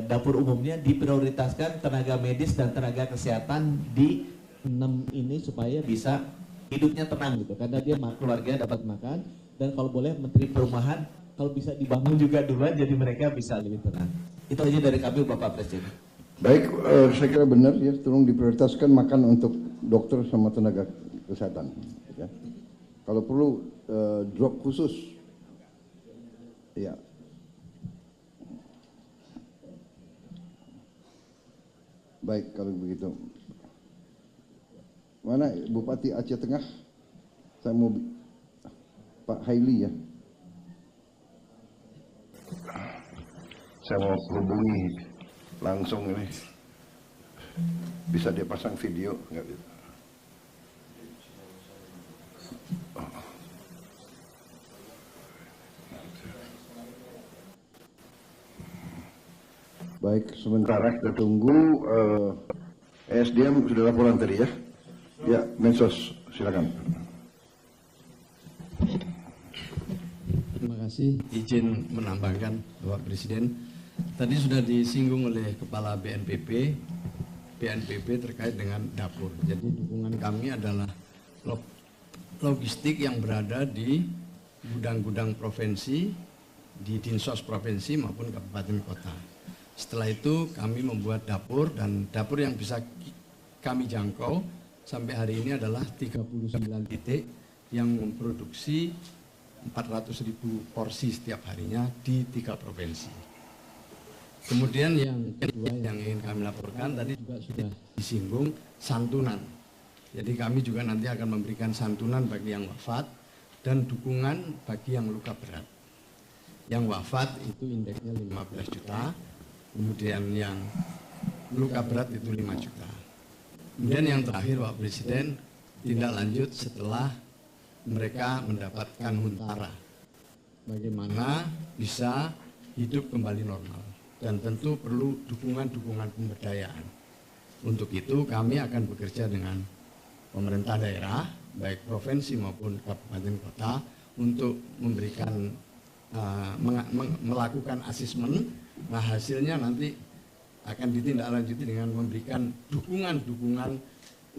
dapur umumnya diprioritaskan tenaga medis dan tenaga kesehatan di 6 ini supaya bisa hidupnya tenang gitu, karena dia keluarga dapat makan, dan kalau boleh Menteri Perumahan kalau bisa dibangun juga duluan jadi mereka bisa lebih tenang. Itu aja dari kami Bapak Presiden. Baik, saya kira benar ya, tolong diprioritaskan makan untuk dokter sama tenaga kesehatan. Ya. Kalau perlu drop khusus, ya. Baik kalau begitu. Mana Bupati Aceh Tengah? Saya mau Pak Haili ya. Saya mau hubungi langsung ini. Bisa dia pasang video nggak bisa? Baik, sementara kita tunggu SDM sudah laporan tadi ya. Ya, Mensos, silakan. Terima kasih, izin menambahkan Bapak Presiden. Tadi sudah disinggung oleh Kepala BNPB terkait dengan dapur. Jadi dukungan kami adalah logistik yang berada di gudang-gudang provinsi, di Dinsos provinsi maupun kabupaten kota. Setelah itu kami membuat dapur, dan dapur yang bisa kami jangkau sampai hari ini adalah 39 titik yang memproduksi 400.000 porsi setiap harinya di 3 provinsi. Kemudian yang kedua yang ingin kami laporkan tadi juga sudah disinggung, santunan. Jadi kami juga nanti akan memberikan santunan bagi yang wafat dan dukungan bagi yang luka berat. Yang wafat itu indeksnya 15 juta, kemudian yang luka berat itu 5 juta. Kemudian yang terakhir Pak Presiden, tindak lanjut setelah mereka mendapatkan huntara. Bagaimana bisa hidup kembali normal. Dan tentu perlu dukungan-dukungan pemberdayaan. Untuk itu kami akan bekerja dengan pemerintah daerah, baik provinsi maupun kabupaten kota, untuk memberikan, melakukan asesmen. Nah hasilnya nanti akan ditindaklanjuti dengan memberikan dukungan-dukungan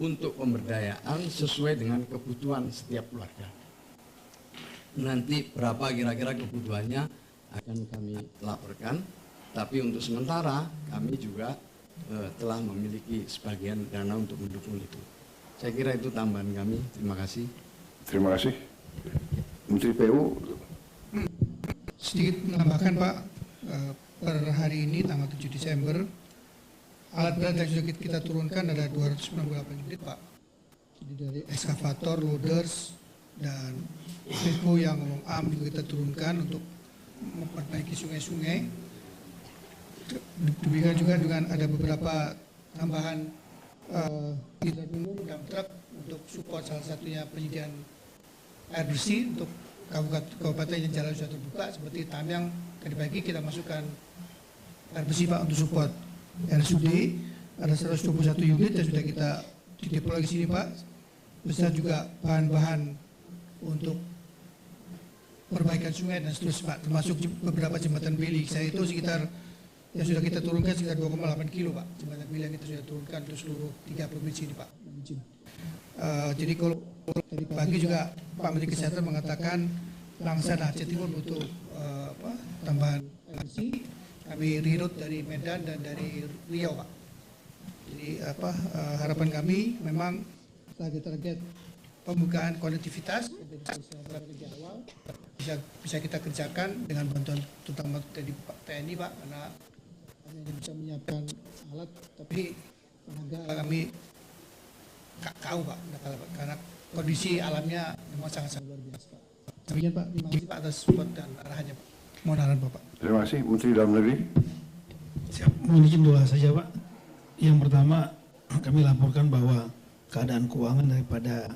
untuk pemberdayaan sesuai dengan kebutuhan setiap keluarga. Nanti berapa kira-kira kebutuhannya akan kami laporkan, tapi untuk sementara kami juga telah memiliki sebagian dana untuk mendukung itu. Saya kira itu tambahan kami. Terima kasih. Terima kasih. Menteri PU. Sedikit menambahkan Pak, per hari ini tanggal 7 Desember alat berat yang sudah kita turunkan ada 298 unit Pak. Jadi dari ekskavator, loaders, dan beko yang am juga kita turunkan untuk memperbaiki sungai-sungai. Demikian juga dengan ada beberapa tambahan tidak umum dan truk untuk support, salah satunya penyediaan air bersih untuk kabupaten yang jalan sudah terbuka seperti Tamyang. Tadi pagi kita masukkan air bersih Pak untuk support RSUD, ada 121 unit yang sudah kita dideploy di sini Pak, besar juga bahan-bahan untuk perbaikan sungai dan seterusnya Pak, termasuk beberapa jembatan beli. Saya itu sekitar yang sudah kita turunkan sekitar 2,8 kilo Pak, jembatan beli yang kita sudah turunkan untuk seluruh 3 provinsi ini Pak. Jadi kalau tadi pagi juga Pak Menteri Kesehatan mengatakan Langsa dan Aceh Timur butuh tambahan energi. Kami reroute dari Medan dan dari Riau Pak. Jadi harapan kami memang target-target pembukaan konektivitas dari awal bisa kita kerjakan dengan bantuan terutama dari TNI Pak, karena kami hanya bisa menyiapkan alat, tapi tenaga kami kau Pak, karena kondisi alamnya memang sangat-sangat luar biasa Pak. Demikian Pak, terima kasih Pak atas support dan arahannya Pak. Mohon arahan Bapak. Terima kasih Menteri Dalam Negeri. Mohon izin dua saja Pak. Yang pertama kami laporkan bahwa keadaan keuangan daripada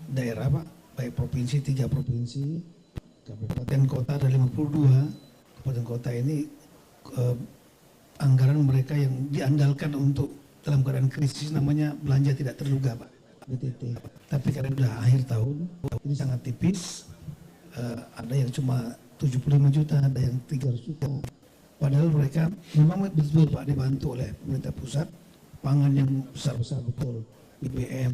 daerah Pak, baik provinsi 3 provinsi, kabupaten kota ada 52 kabupaten kota ini, anggaran mereka yang diandalkan untuk dalam keadaan krisis namanya belanja tidak terduga Pak, BTT. Tapi karena sudah akhir tahun ini sangat tipis, ada yang cuma 75 juta, ada yang 300 juta. Padahal mereka memang betul Pak dibantu oleh pemerintah pusat, pangan yang besar-besar betul BBM,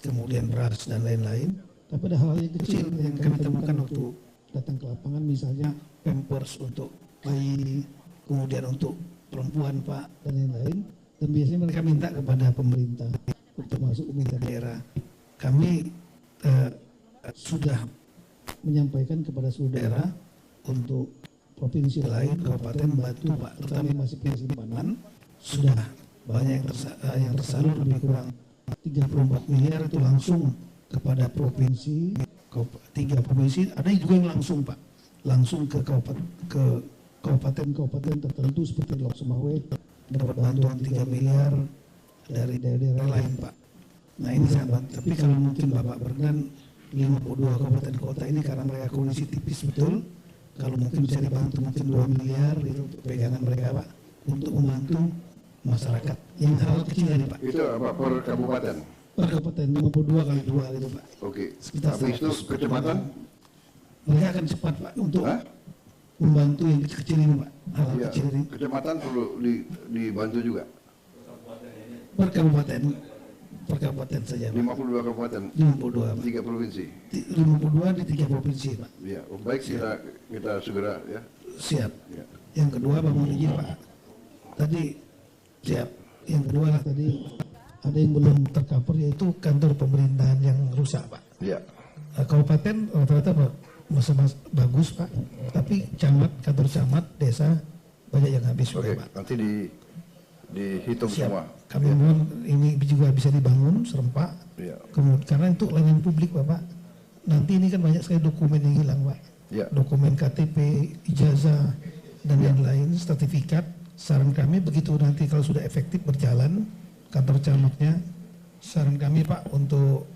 kemudian beras dan lain-lain. Tapi ada hal yang kecil yang kami temukan waktu datang ke lapangan, misalnya pampers untuk bayi, kemudian untuk perempuan Pak, dan lain-lain. Dan biasanya mereka minta kepada pemerintah, termasuk pemerintah daerah. Kami sudah menyampaikan kepada seluruh daerah untuk provinsi lain, kabupaten membantu Pak, terutama yang masih punya simpanan, sudah banyak yang tersalur lebih kurang 34 miliar itu langsung kepada provinsi, 3 provinsi, ada juga yang langsung Pak, langsung ke kabupaten tertentu seperti Lok Sumawe, dapat bantuan 3 miliar dari daerah-daerah lain Pak. Nah ini sangat, tapi kalau mungkin Bapak berkenan 52 kabupaten kota ini karena mereka kondisi tipis betul, kalau mungkin bisa dibantu mungkin 2 miliar itu untuk pegangan mereka Pak, untuk membantu masyarakat yang hal kecil ini Pak. Itu apa per kabupaten? Per kabupaten 52 kali 2 gitu Pak. Oke. Sekitar Habis itu kecamatan? Mereka akan cepat Pak untuk membantu yang kecil-kecil ini Pak. Hal Ya, kecil ini. kecamatan perlu dibantu juga. Per kabupaten saja Pak. 52 kabupaten. 52 Pak. 3 provinsi. 52 di 3 provinsi Pak. Ya, baik kita segera ya. Siap. Ya. Yang kedua Pak, mohon izin Pak. Tadi siap. Yang kedua lah tadi ada yang belum tercover yaitu kantor pemerintahan yang rusak Pak. Ya. Kabupaten rata-rata masih bagus Pak, tapi camat, kantor camat, desa banyak yang habis. Oke, Pak. nanti dihitung Siap. semua. Kami mohon ini juga bisa dibangun serempak. Ya. Kemudian karena untuk layanan publik Bapak, nanti ini kan banyak sekali dokumen yang hilang Pak. Ya. Dokumen KTP, ijazah dan lain-lain, sertifikat. Saran kami begitu nanti kalau sudah efektif berjalan kantor camatnya, saran kami Pak untuk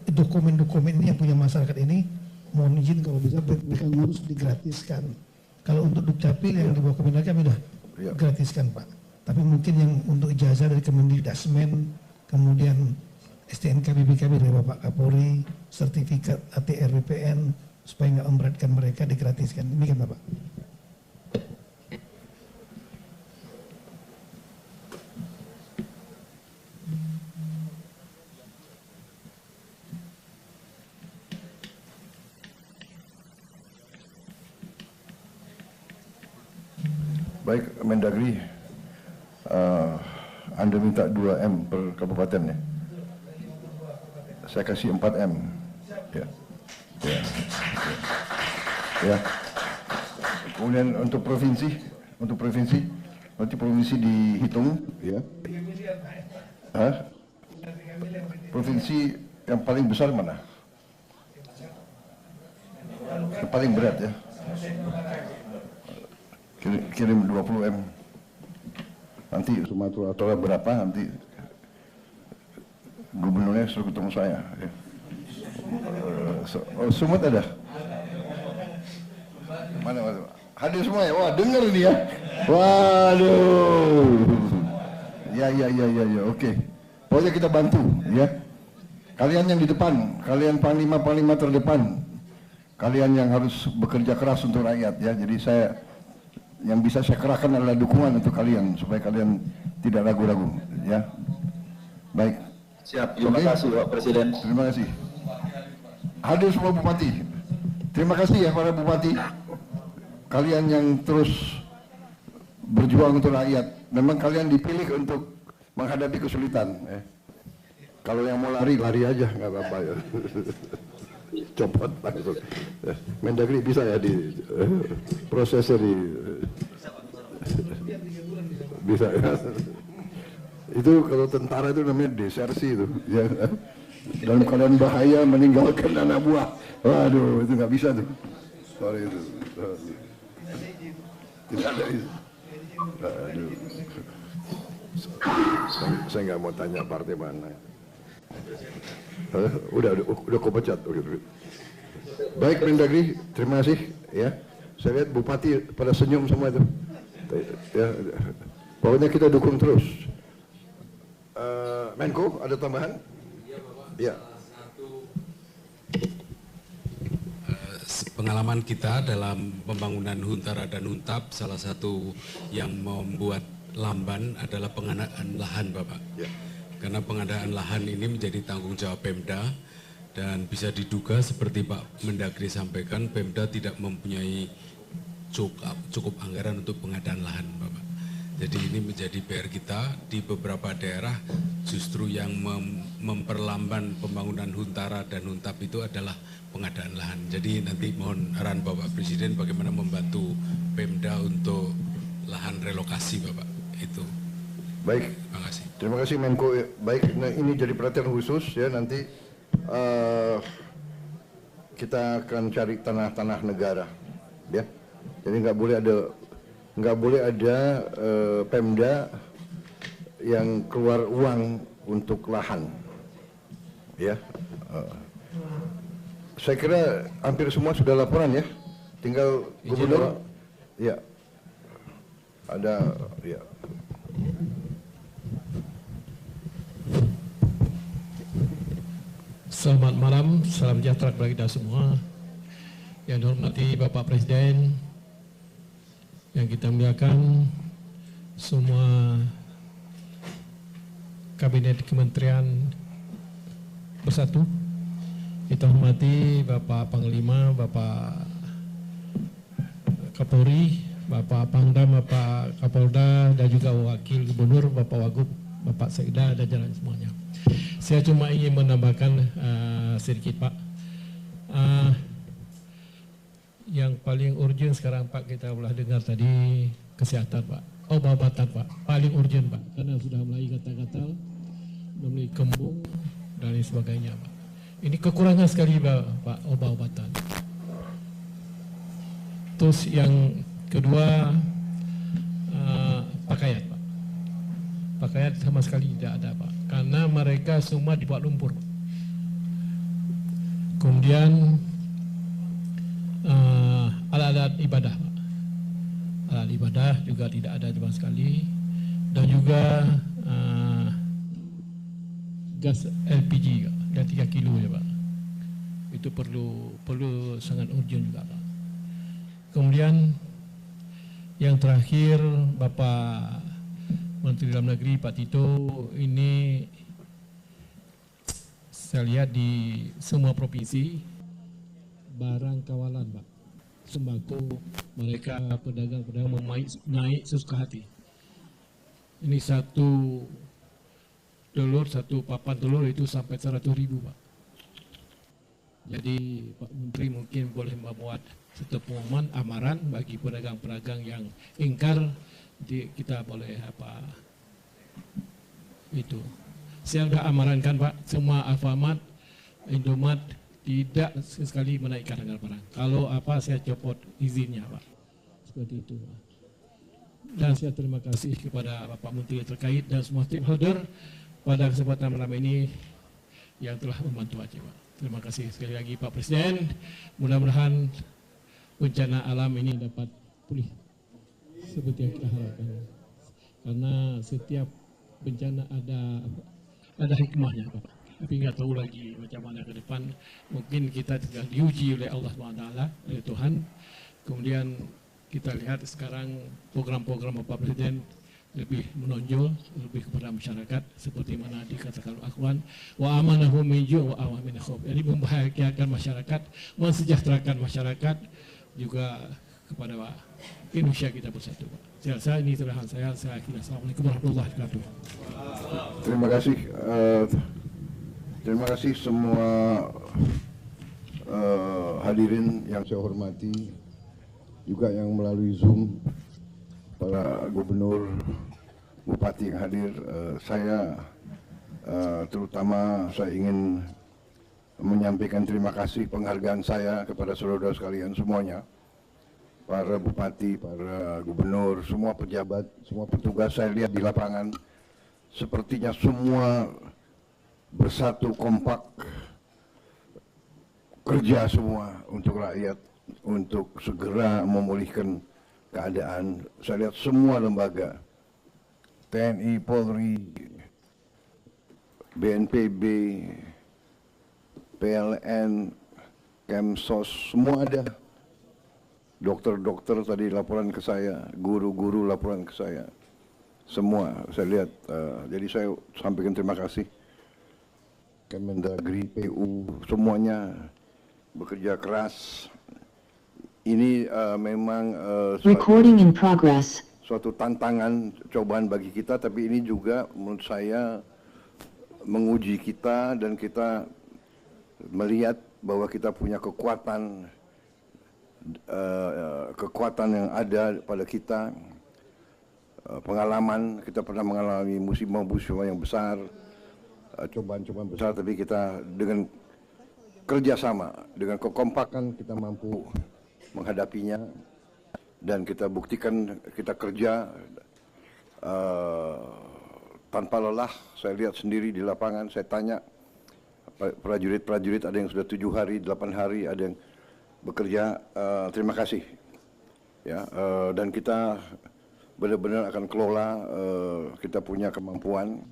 dokumen-dokumen ini yang punya masyarakat ini mohon izin kalau bisa mereka ngurus digratiskan. Kalau untuk Dukcapil yang di bawah Kementerian kami sudah gratiskan Pak. Tapi mungkin yang untuk ijazah dari Kemendikdasmen, kemudian STNK BPKB dari Bapak Kapolri, sertifikat ATR BPN supaya nggak memberatkan mereka digratiskan. Demikian Bapak. Baik, Mendagri, Anda minta 2M per kabupaten ya? Saya kasih 4M. Ya. Ya. Ya. Kemudian untuk provinsi, nanti provinsi dihitung, ya. Hah? Provinsi yang paling besar mana? Yang paling berat ya? Kirim 20M. Nanti Sumatera Utara berapa nanti gubernurnya suruh ketemu saya. Ya. Sumut ada? Mana? Hadir semua ya? Wah, dengar ini ya. Waduh. Ya, oke. Pokoknya kita bantu ya. Kalian yang di depan, kalian panglima terdepan. Kalian yang harus bekerja keras untuk rakyat ya. Jadi yang bisa saya kerahkan adalah dukungan untuk kalian supaya kalian tidak ragu-ragu ya. Baik. Siap. Terima kasih Pak Presiden. Terima kasih. Hadir semua bupati. Terima kasih ya para bupati. Kalian yang terus berjuang untuk rakyat. Memang kalian dipilih untuk menghadapi kesulitan. Kalau yang mau lari aja nggak apa-apa ya. Copot langsung. Mendagri bisa ya di prosesnya bisa ya. Itu kalau tentara itu namanya desersi itu ya. Dalam keadaan bahaya meninggalkan anak buah. Waduh, itu nggak bisa tuh. Sorry itu. Tidak ada itu. Aduh. Saya nggak mau tanya partai mana. Udah kau pecat. Baik Mendagri, terima kasih ya. Saya lihat bupati pada senyum semua itu. Ya, pokoknya kita dukung terus. Menko ada tambahan? Iya. Pengalaman kita dalam pembangunan Huntara dan Huntap, salah satu yang membuat lamban adalah pengadaan lahan, Bapak. Ya. karena pengadaan lahan ini menjadi tanggung jawab Pemda dan bisa diduga seperti Pak Mendagri sampaikan, Pemda tidak mempunyai cukup anggaran untuk pengadaan lahan, Bapak. Jadi ini menjadi PR kita di beberapa daerah, justru yang memperlambat pembangunan Huntara dan Huntap itu adalah pengadaan lahan. Jadi nanti mohon arahan Bapak Presiden bagaimana membantu Pemda untuk lahan relokasi, Bapak. Itu. Baik. Terima kasih. Terima kasih Menko. Baik, nah ini jadi perhatian khusus ya, nanti kita akan cari tanah-tanah negara, ya. Jadi nggak boleh ada Pemda yang keluar uang untuk lahan, ya. Saya kira hampir semua sudah laporan ya, tinggal gubernur, ya. Ada, ya. Selamat malam, salam sejahtera kepada kita semua. Yang dihormati Bapak Presiden, yang kita muliakan semua kabinet kementerian bersatu. Kita hormati Bapak Panglima, Bapak Kapolri, Bapak Pangdam, Bapak Kapolda, dan juga Wakil Gubernur, Bapak Wagub, Bapak Sekda, dan jalan semuanya. Saya cuma ingin menambahkan sedikit, Pak. Yang paling urgent sekarang, Pak, kita boleh dengar tadi kesehatan, Pak. Obat-obatan, Pak. Paling urgent, Pak. Karena sudah mulai gatal-gatal, mulai kembung, dan lain sebagainya, Pak. Ini kekurangan sekali, Pak, obat-obatan. Terus yang kedua, pakaian, Pak. Pakaian sama sekali tidak ada, Pak. Karena mereka semua dibuat lumpur, Pak. Kemudian alat-alat ibadah, Pak. Alat ibadah juga tidak ada sama sekali. Dan juga gas LPG dan 3 kilo ya, Pak. Itu perlu sangat urgent juga, Pak. Kemudian yang terakhir, Bapak Menteri Dalam Negeri Pak Tito, ini saya lihat di semua provinsi barang kawalan, Pak, sembako, mereka pedagang-pedagang naik sesuka hati. Ini satu papan telur itu sampai 100.000, Pak. Jadi Pak Menteri mungkin boleh membuat satu pengumuman amaran bagi pedagang-pedagang yang ingkar. Kita boleh itu. Saya sudah amarankan, Pak, semua Alfamart, Indomaret tidak sekali menaikkan harga barang. Kalau saya copot izinnya, Pak. Seperti itu, Pak. Dan saya terima kasih kepada Bapak Menteri terkait dan semua stakeholder pada kesempatan malam ini yang telah membantu Aceh, Pak. Terima kasih sekali lagi Pak Presiden. Mudah-mudahan bencana alam ini dapat pulih seperti yang kita harapkan. Karena setiap bencana ada hikmahnya, Pak. Tapi nggak tahu lagi macam mana ke depan. Mungkin kita sedang diuji oleh Allah SWT, oleh Tuhan. Kemudian kita lihat sekarang program-program Bapak Presiden lebih menonjol, lebih kepada masyarakat seperti mana dikatakan Al-Quran, wa amanahum min ju' wa amin khawf. Jadi membahagiakan masyarakat, mensejahterakan masyarakat, juga kepada Indonesia kita bersatu, Pak. Saya rasa ini terakhir saya kira. Assalamualaikum warahmatullahi wabarakatuh. Terima kasih semua hadirin yang saya hormati, juga yang melalui Zoom, para gubernur, bupati yang hadir. Terutama saya ingin menyampaikan terima kasih, penghargaan saya kepada saudara sekalian semuanya, para bupati, para gubernur, semua pejabat, semua petugas. Saya lihat di lapangan sepertinya semua bersatu kompak, kerja semua untuk rakyat, untuk segera memulihkan keadaan. Saya lihat semua lembaga, TNI, Polri, BNPB, PLN, Kemsos, semua ada. Dokter-dokter tadi laporan ke saya, guru-guru laporan ke saya. semua saya lihat. Jadi saya sampaikan terima kasih. Kemendagri, PU, semuanya bekerja keras. Ini memang Recording in progress. suatu tantangan, cobaan bagi kita, tapi ini juga menurut saya menguji kita dan kita melihat bahwa kita punya kekuatan yang ada pada kita, pengalaman, kita pernah mengalami musibah-musibah yang besar, cobaan-cobaan besar, tapi kita dengan kerjasama, dengan kekompakan kita mampu menghadapinya, dan kita buktikan kita kerja tanpa lelah. Saya lihat sendiri di lapangan, saya tanya prajurit-prajurit, ada yang sudah 7 hari, 8 hari, ada yang bekerja. Terima kasih ya, dan kita benar-benar akan kelola, kita punya kemampuan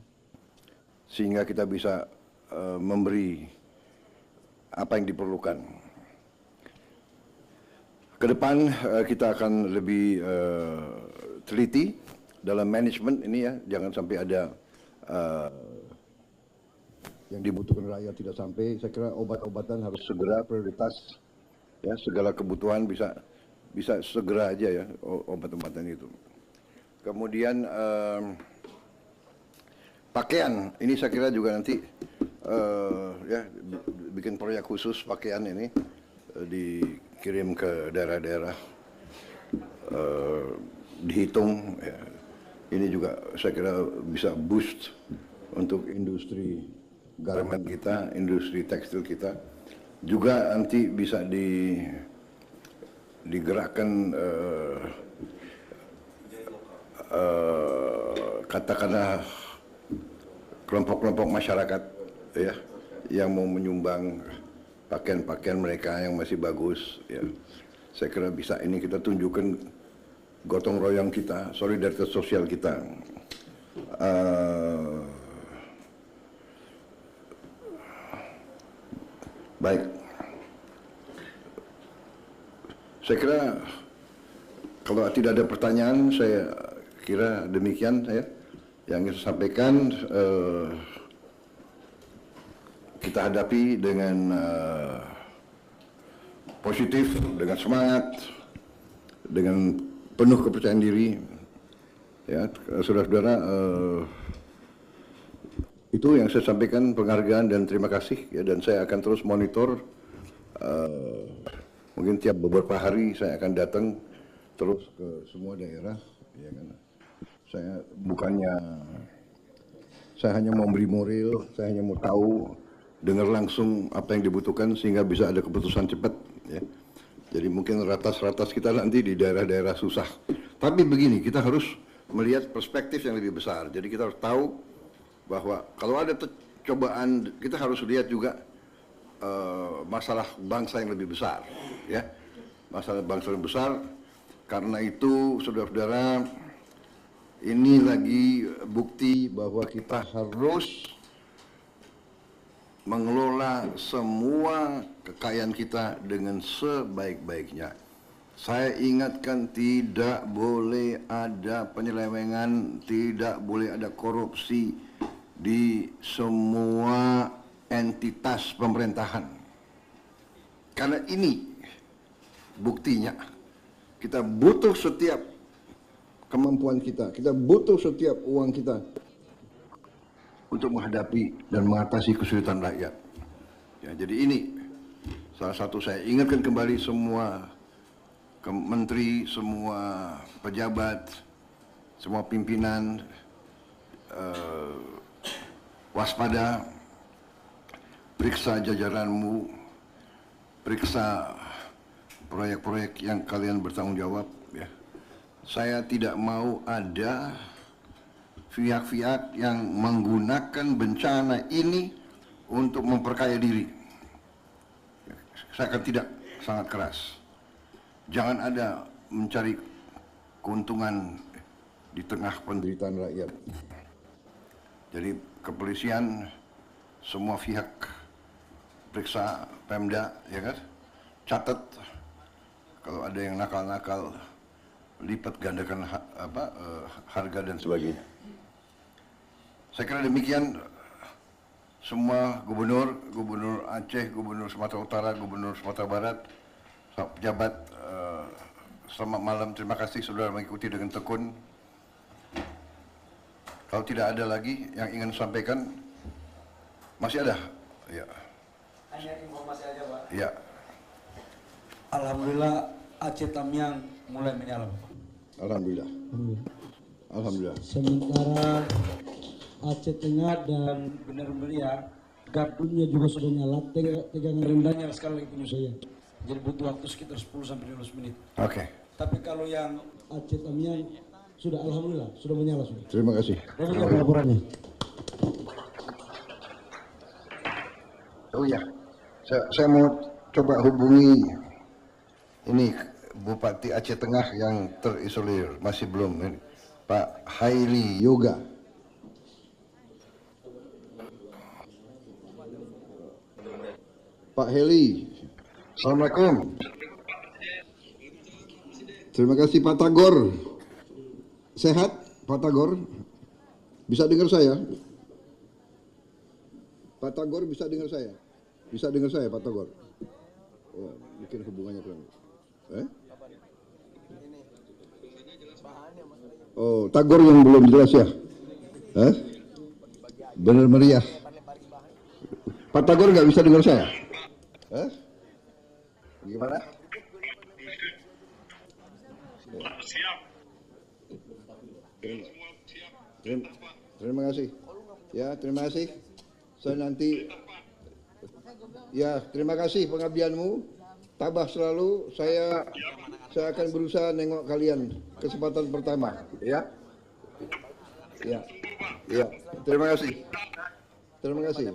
sehingga kita bisa memberi apa yang diperlukan. Ke depan kita akan lebih teliti dalam manajemen ini ya, jangan sampai ada yang dibutuhkan rakyat tidak sampai. Saya kira obat-obatan harus segera prioritas ya, segala kebutuhan bisa segera aja ya obat-obatan itu. Kemudian pakaian ini saya kira juga nanti ya bikin proyek khusus pakaian ini dikirim ke daerah-daerah, dihitung ya. Ini juga saya kira bisa boost untuk industri garment kita, industri tekstil kita. Juga nanti bisa digerakkan katakanlah kelompok-kelompok masyarakat ya yang mau menyumbang pakaian-pakaian mereka yang masih bagus ya. Saya kira bisa ini kita tunjukkan gotong royong kita, solidaritas sosial kita. Baik, saya kira kalau tidak ada pertanyaan, saya kira demikian ya yang saya sampaikan. Kita hadapi dengan positif, dengan semangat, dengan penuh kepercayaan diri. Ya, saudara-saudara, itu yang saya sampaikan, penghargaan dan terima kasih. Ya, dan saya akan terus monitor. Mungkin tiap beberapa hari saya akan datang terus ke semua daerah. Ya kan? Saya hanya mau beri moral, saya hanya mau tahu, dengar langsung apa yang dibutuhkan sehingga bisa ada keputusan cepat ya. Jadi mungkin ratas-ratas kita nanti di daerah-daerah susah. Tapi begini, kita harus melihat perspektif yang lebih besar. Jadi kita harus tahu bahwa kalau ada cobaan, kita harus lihat juga masalah bangsa yang lebih besar ya. Masalah bangsa yang besar. Karena itu saudara-saudara, ini lagi bukti bahwa kita harus mengelola semua kekayaan kita dengan sebaik-baiknya. Saya ingatkan, tidak boleh ada penyelewengan, tidak boleh ada korupsi di semua entitas pemerintahan. Karena ini buktinya, kita butuh setiap kemampuan kita butuh setiap uang kita untuk menghadapi dan mengatasi kesulitan rakyat. Ya, jadi ini salah satu saya ingatkan kembali semua menteri, semua pejabat, semua pimpinan, waspada, periksa jajaranmu, periksa proyek-proyek yang kalian bertanggung jawab. Ya. Saya tidak mau ada pihak-pihak yang menggunakan bencana ini untuk memperkaya diri. Saya akan tidak, sangat keras. Jangan ada mencari keuntungan di tengah penderitaan rakyat. Jadi kepolisian, semua pihak periksa Pemda, ya kan? Catat kalau ada yang nakal-nakal, lipat gandakan harga dan sebagainya. Saya kira demikian. Semua gubernur Aceh, gubernur Sumatera Utara, gubernur Sumatera Barat, pejabat, selamat malam. Terima kasih saudara mengikuti dengan tekun. Kalau tidak ada lagi yang ingin sampaikan, masih ada? Ya. Hanya informasi aja, Pak. Ya. Alhamdulillah Aceh Tamiang mulai menyala, Pak. Alhamdulillah. Alhamdulillah. Sementara Aceh Tengah dan Benar Meriah, gardunnya juga sudah nyala, tegangan rendahnya sekali lagi punya saya. Jadi butuh waktu sekitar 10-15 menit. Oke. Tapi kalau yang Aceh Tamiang sudah alhamdulillah, sudah menyala sudah. Terima kasih. Bagaimana laporannya? Oh iya, saya mau coba hubungi ini Bupati Aceh Tengah yang terisolir, masih belum ini, Pak Haili Yoga. Pak Heli, Assalamualaikum. Terima kasih Pak Tagor. Sehat Pak Tagor? Bisa dengar saya? Pak Tagor bisa dengar saya? Bisa dengar saya Pak Tagor? Oh, mungkin hubungannya kurang. Oh, Tagor yang belum jelas ya? Benar meriah. Pak Tagor nggak bisa dengar saya? Gimana? Terima kasih. Ya, terima kasih. Saya nanti. Ya, terima kasih pengabdianmu. Tabah selalu. Saya akan berusaha nengok kalian kesempatan pertama. Ya. Ya. Ya. Terima kasih. Terima kasih.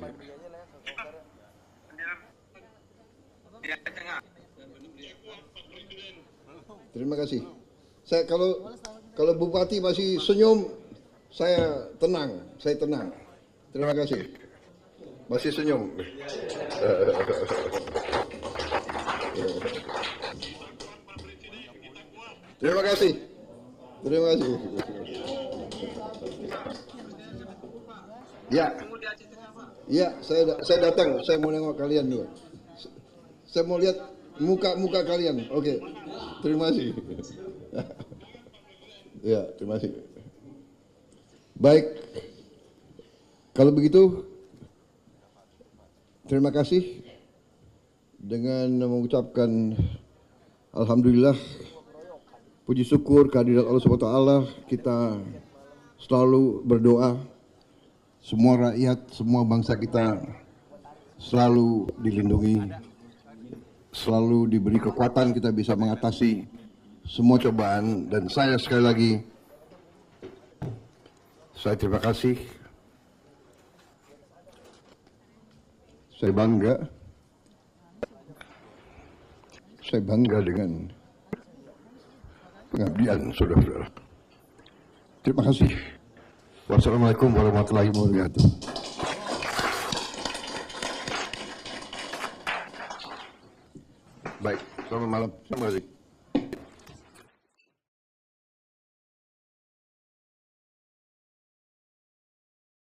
Terima kasih. Saya kalau Bupati masih senyum, saya tenang. Saya tenang. Terima kasih. Masih senyum. Terima kasih. Terima kasih. Ya. Ya, saya datang. Saya mau nengok kalian juga. Saya mau lihat muka-muka kalian. Oke. Terima kasih. Ya, terima kasih. Baik. Kalau begitu, terima kasih dengan mengucapkan alhamdulillah, puji syukur kehadirat Allah SWT. Kita selalu berdoa semua rakyat, semua bangsa kita selalu dilindungi, selalu diberi kekuatan, kita bisa mengatasi semua cobaan. Dan saya sekali lagi, saya terima kasih. Saya bangga dengan pengabdian saudara-saudara. Terima kasih. Wassalamualaikum warahmatullahi wabarakatuh. Baik, selamat malam. Terima kasih.